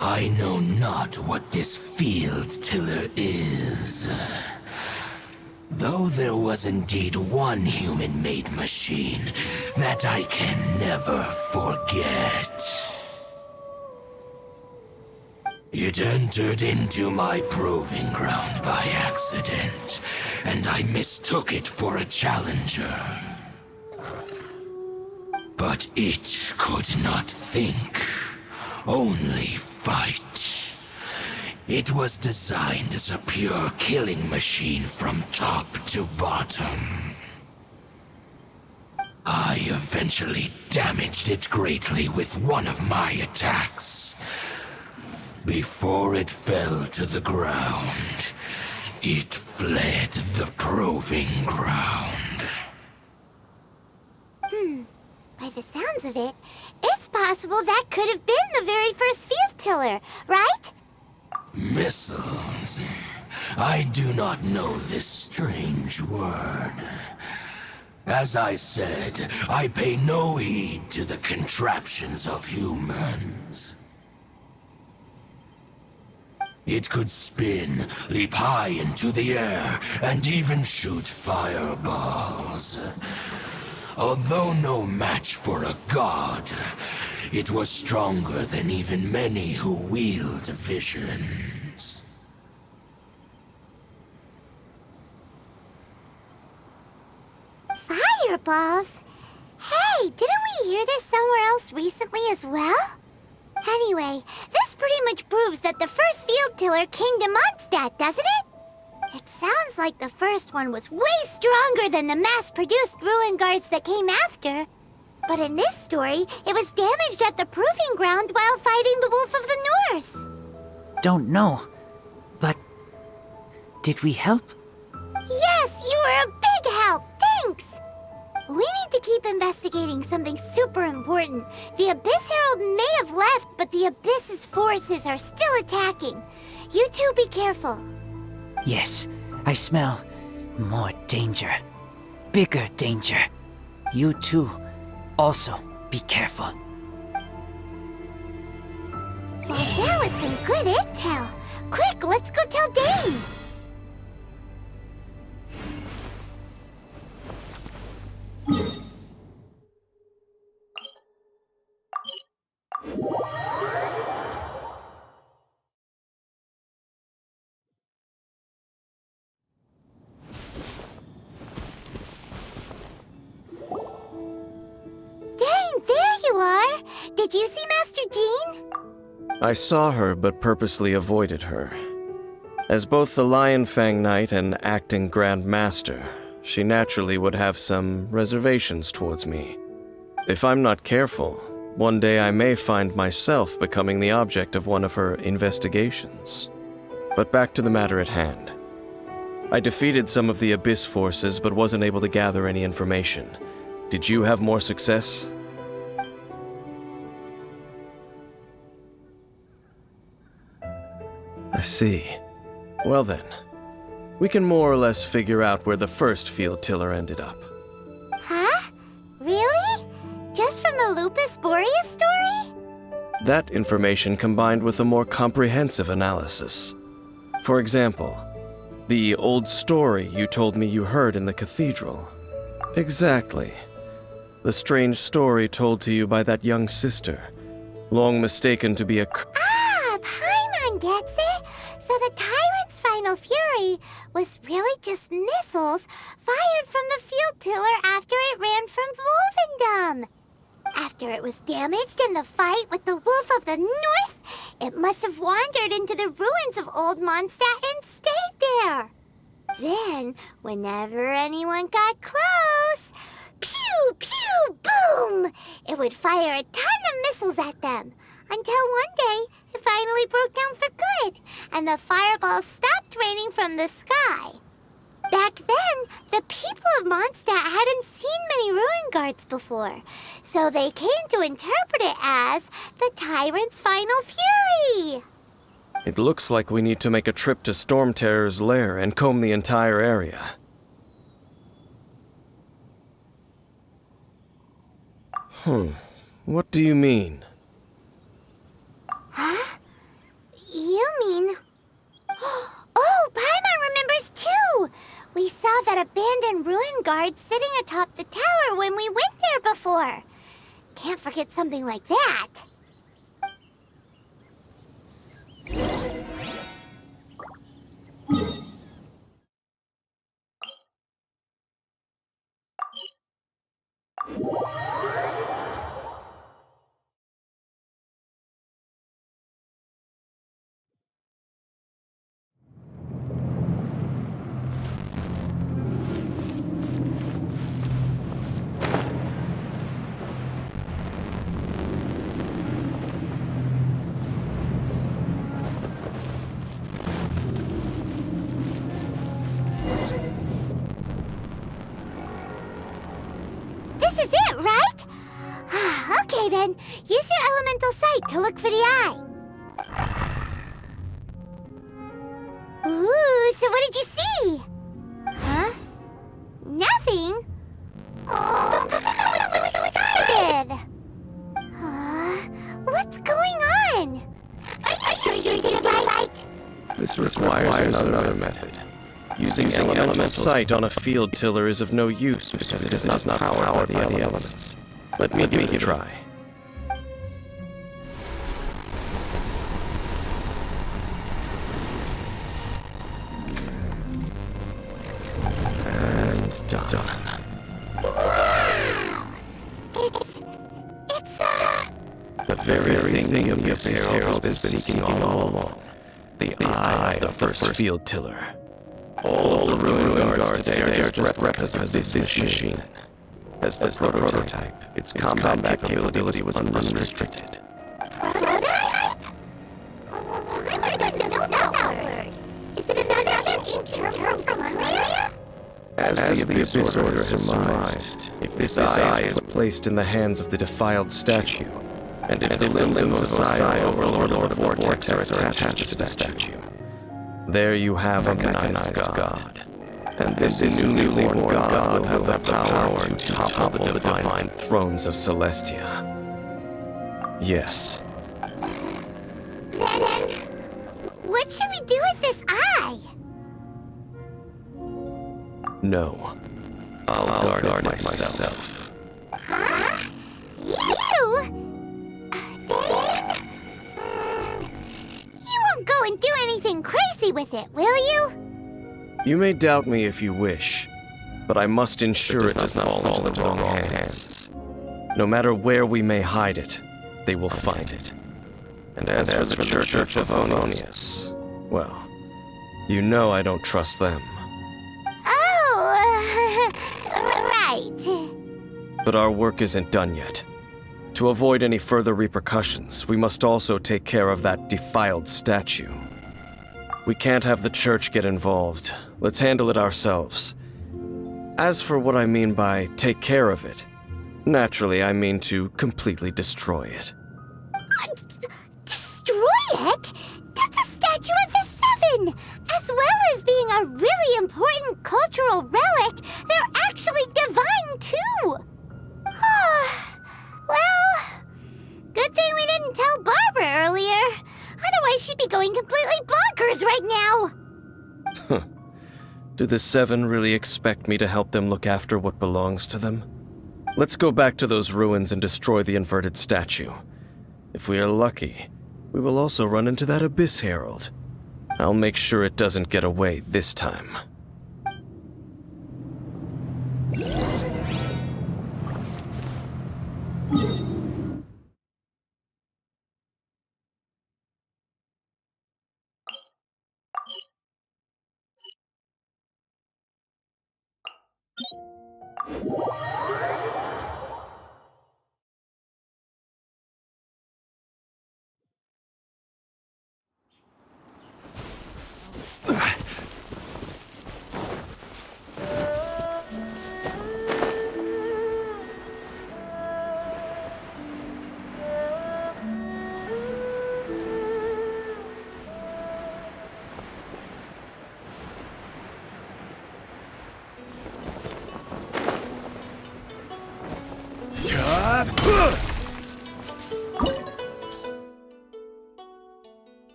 I know not what this field tiller is. Though there was indeed one human-made machine that I can never forget. It entered into my proving ground by accident, and I mistook it for a challenger. But it could not think, only fight. It was designed as a pure killing machine from top to bottom. I eventually damaged it greatly with one of my attacks. Before it fell to the ground, it fled the proving ground. By the sounds of it, it's possible that could have been the very first field tiller, right? Missiles. I do not know this strange word. As I said, I pay no heed to the contraptions of humans. It could spin, leap high into the air, and even shoot fireballs. Although no match for a god, it was stronger than even many who wield visions. Fireballs? Hey, didn't we hear this somewhere else recently as well? Anyway, this pretty much proves that the first field tiller came to Mondstadt, doesn't it? It sounds like the first one was way stronger than the mass-produced ruin guards that came after. But in this story, it was damaged at the proving ground while fighting the Wolf of the North. Don't know, but did we help? Yes, you were a big help. Thanks. We need to keep investigating something super important. The Abyss Herald may have left, but the Abyss's forces are still attacking. You two be careful. Yes, I smell more danger. bigger danger. You too, also be careful. Well, that was some good intel. Quick, let's go tell Dane. Dane, there you are. Did you see Master Jean? I saw her, but purposely avoided her. As both the Lion Fang Knight and acting Grand Master, she naturally would have some reservations towards me. If I'm not careful, one day I may find myself becoming the object of one of her investigations. But back to the matter at hand. I defeated some of the Abyss forces, but wasn't able to gather any information. Did you have more success? I see. Well then, we can more or less figure out where the first field tiller ended up. Huh? Really? Just from the Lupus Boreas story? That information combined with a more comprehensive analysis. For example, the old story you told me you heard in the cathedral. Exactly. The strange story told to you by that young sister, long mistaken to be a Paimon gets it. So the Tyrant's final fury was really just missiles fired from the field tiller after it ran from Wolvendom. After it was damaged in the fight with the Wolf of the North, it must have wandered into the ruins of Old Mondstadt and stayed there. Then, whenever anyone got close, pew, pew, boom! It would fire a ton of missiles at them, until one day it finally broke down for good, and the fireballs stopped raining from the sky. Back then, the people of Mondstadt hadn't seen many ruin guards before, so they came to interpret it as the Tyrant's final fury. It looks like we need to make a trip to Storm Terror's lair and comb the entire area. What do you mean? Huh? You mean... Oh, Paimon remembers too! We saw that abandoned ruin guard sitting atop the tower when we went there before. Can't forget something like that. This is it, right? Okay then, use your elemental sight to look for the eye. Ooh, so what did you see? Huh? Nothing? Oh, I did. What's going on? Are you doing it right? This requires another method. Using elemental sight on a field tiller is of no use because it is not powered by the elements. Let me give it a try. And done. The very thing the Abyss Herald has been seeking all along. The eye of the first field tiller. All of the ruin guards today are just replicas of this machine. As the prototype, its combat capability was unrestricted. As the Abyss Order surmised, if this eye is placed in the hands of the defiled statue, and if the limbs of Osiah, Overlord of the Vortex, are attached to the statue, there you have a mechanized god. And this newly born god will have the power to topple the divine thrones of Celestia. Yes. Then, what should we do with this eye? No. I'll guard it myself. Huh? You? You won't go and do anything crazy with it, will you? You may doubt me if you wish, but I must ensure it does not fall into the wrong hands. No matter where we may hide it, they will find it. And as for the Church of Ononius, well, you know I don't trust them. Oh, right. But our work isn't done yet. To avoid any further repercussions, we must also take care of that defiled statue. We can't have the church get involved. Let's handle it ourselves. As for what I mean by take care of it, naturally I mean to completely destroy it. Destroy it? That's a statue of the Seven! As well as being a really important cultural relic, they're actually divine too! Well, good thing we didn't tell Barbara earlier. Otherwise she'd be going completely bonkers right now! Do the Seven really expect me to help them look after what belongs to them? Let's go back to those ruins and destroy the inverted statue. If we are lucky, we will also run into that Abyss Herald. I'll make sure it doesn't get away this time.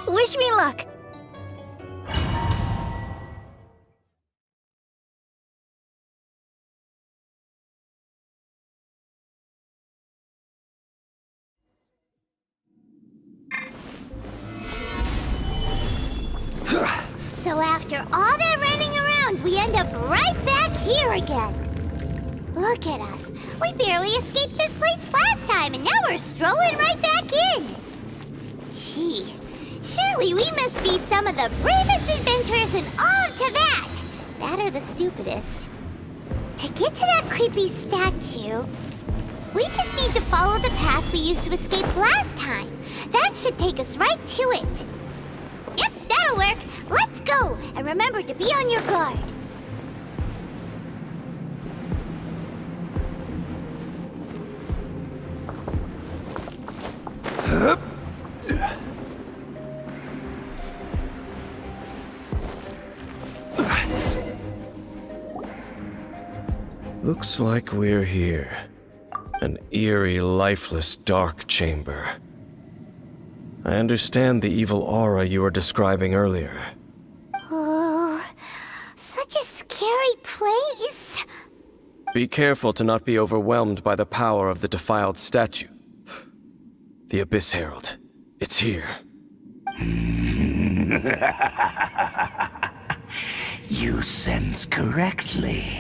Wish me luck. So after all that running around, we end up right back here again. Look at us. We barely escaped this place last time, and now we're strolling right back in. Gee, surely we must be some of the bravest adventurers in all of Teyvat. That or the stupidest. To get to that creepy statue, we just need to follow the path we used to escape last time. That should take us right to it. Yep, that'll work. Let's go, and remember to be on your guard. Looks like we're here. An eerie, lifeless, dark chamber. I understand the evil aura you were describing earlier. Oh, such a scary place. Be careful to not be overwhelmed by the power of the defiled statue. The Abyss Herald. It's here. You sense correctly.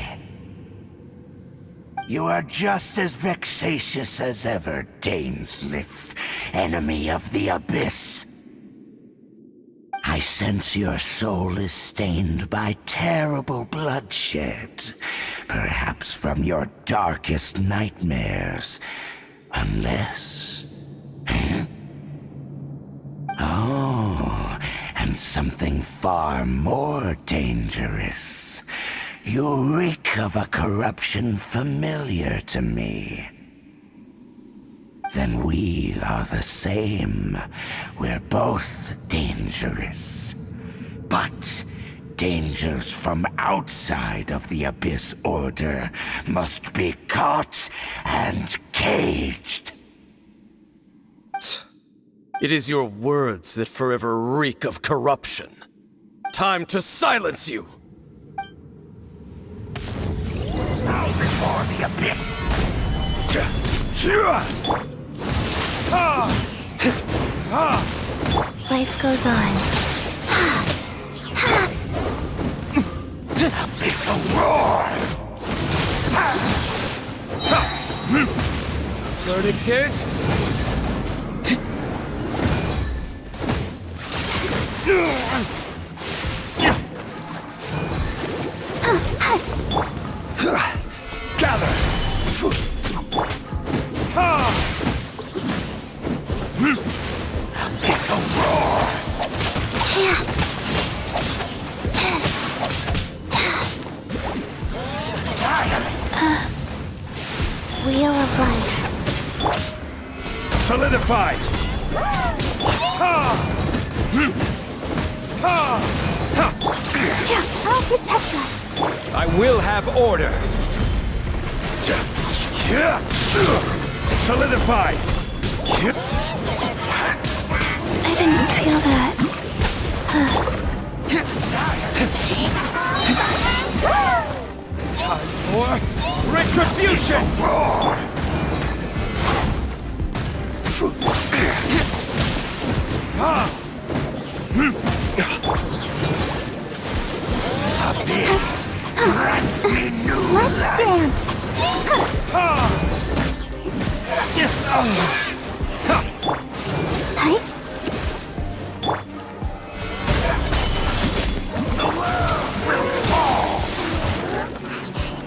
You are just as vexatious as ever, Dainsmith, enemy of the Abyss. I sense your soul is stained by terrible bloodshed, perhaps from your darkest nightmares, unless... Oh, and something far more dangerous. You reek of a corruption familiar to me. The then we are the same. We're both dangerous. But dangers from outside of the Abyss Order must be caught and caged. It is your words that forever reek of corruption. Time to silence you! Bow before the Abyss! Life goes on. Abyssal roar! Verdict is... Gather! Abyssal roar! Wheel of life. Solidify! I'll protect us. I will have order! Solidify! I didn't feel that. Time for retribution! Abyss! Grant me new Let's life! dance. Hi. The world will fall!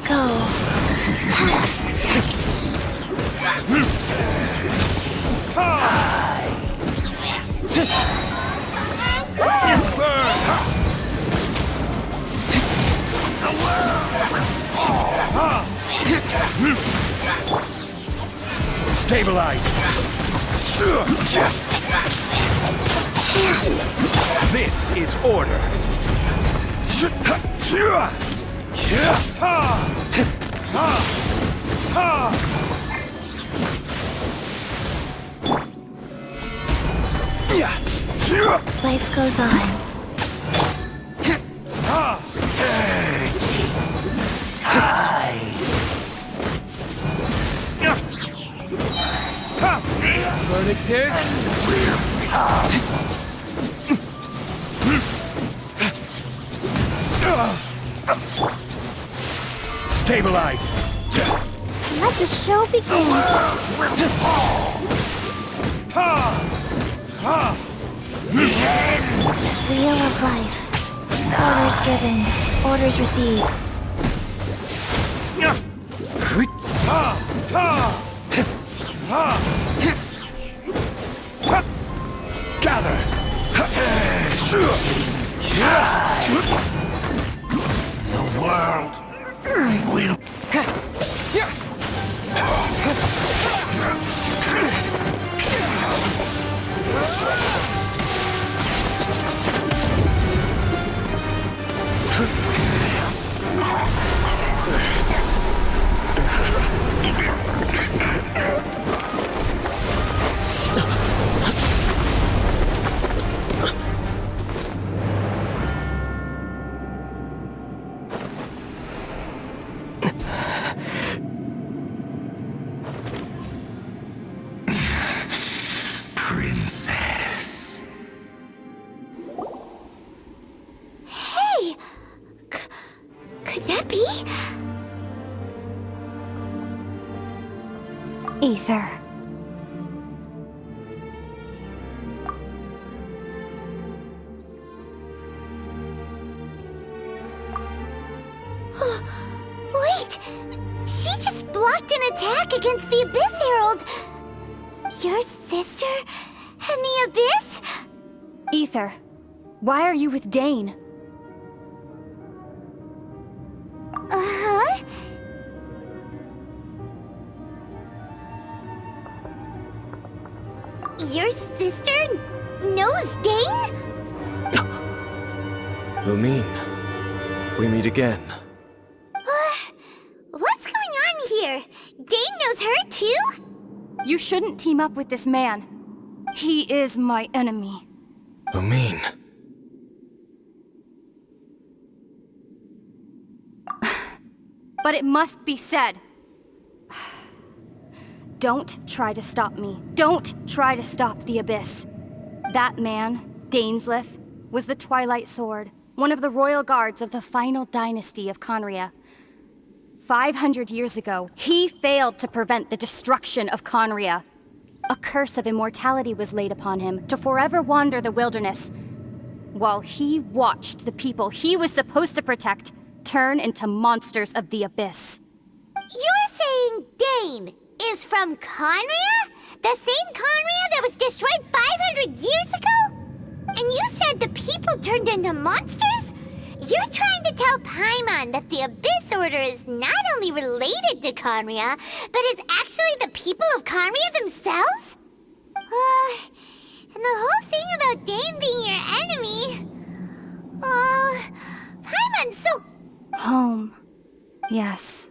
Go. Stabilize! This is order! Life goes on. Verdict is... Stabilize! Let the show begin. Wheel of life. Orders given. Orders received. Gather! The world will... Princess. Hey! Could that be? Ether. Wait! She just blocked an attack against the Abyss Herald! Your sister and the Abyss? Ether. Why are you with Dane? Your sister knows Dane? Lumine, we meet again. What's going on here? Dane knows her too? You shouldn't team up with this man. He is my enemy. Lumine. But it must be said. Don't try to stop me. Don't try to stop the Abyss. That man, Dainsleif, was the Twilight Sword, one of the royal guards of the final dynasty of Conria. 500 years ago, he failed to prevent the destruction of Conria. A curse of immortality was laid upon him to forever wander the wilderness, while he watched the people he was supposed to protect turn into monsters of the Abyss. You're saying Dane is from Conria? The same Conria that was destroyed 500 years ago? And you said the people turned into monsters? You're trying to tell Paimon that the Abyss Order is not only related to Conria, but is actually the people of Conria themselves? And the whole thing about Dane being your enemy... Paimon's so... Home. Yes.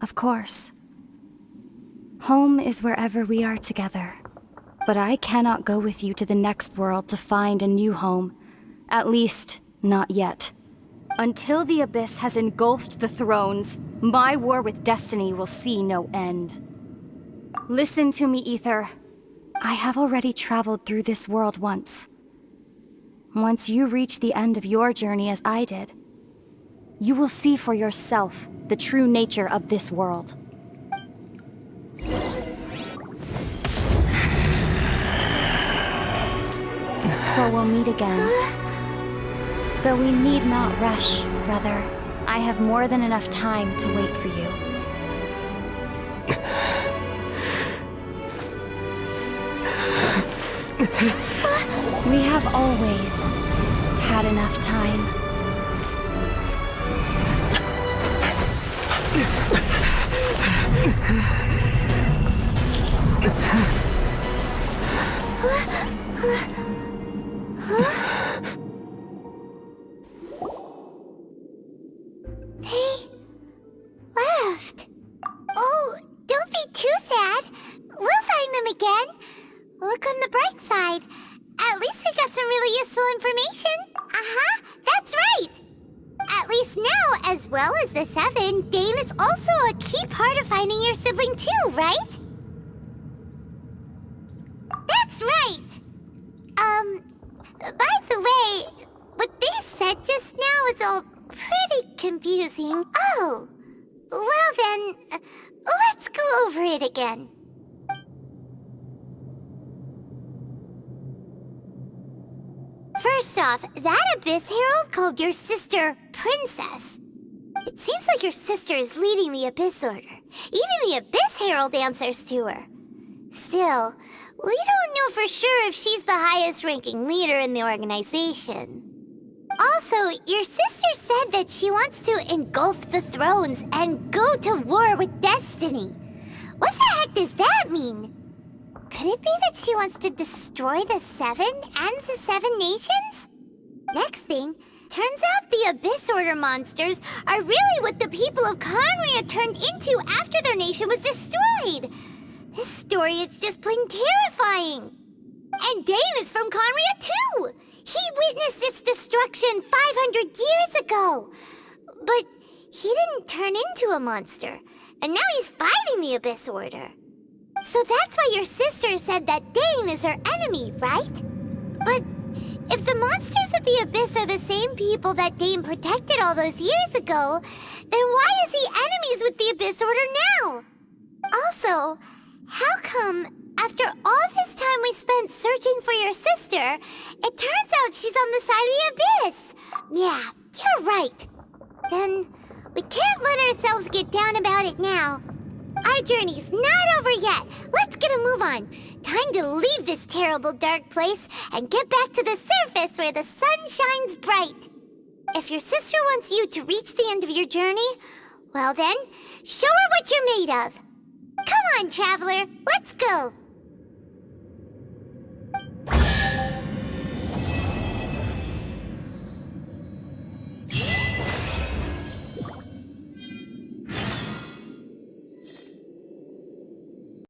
Of course. Home is wherever we are together. But I cannot go with you to the next world to find a new home. At least, not yet. Until the Abyss has engulfed the thrones, my war with destiny will see no end. Listen to me, Ether. I have already traveled through this world once. Once you reach the end of your journey as I did, you will see for yourself the true nature of this world. So we'll meet again. Though we need not rush, brother. I have more than enough time to wait for you. We have always had enough time. They left. Oh, don't be too sad. We'll find them again. Look on the bright side. At least we got some really useful information. That's right. At least now, as well as the Seven, Dane is also a key part of finding your sibling too, right? That's right. By the way, what they said just now is all pretty confusing. Oh, well then, let's go over it again. First off, that Abyss Herald called your sister Princess. It seems like your sister is leading the Abyss Order. Even the Abyss Herald answers to her. Still, we don't know for sure if she's the highest-ranking leader in the organization. Also, your sister said that she wants to engulf the thrones and go to war with destiny. What the heck does that mean? Could it be that she wants to destroy the Seven and the Seven Nations? Next thing, turns out the Abyss Order monsters are really what the people of Conria turned into after their nation was destroyed. This story is just plain terrifying. And Dane is from Conria too. He witnessed its destruction 500 years ago. But he didn't turn into a monster. And now he's fighting the Abyss Order. So that's why your sister said that Dane is her enemy, right? But if the monsters of the Abyss are the same people that Dane protected all those years ago, then why is he enemies with the Abyss Order now? Also, how come, after all this time we spent searching for your sister, it turns out she's on the side of the Abyss? Yeah, you're right. Then we can't let ourselves get down about it now. Our journey's not over yet. Let's get a move on. Time to leave this terrible dark place and get back to the surface where the sun shines bright. If your sister wants you to reach the end of your journey, well then, show her what you're made of. Come on, traveler, let's go.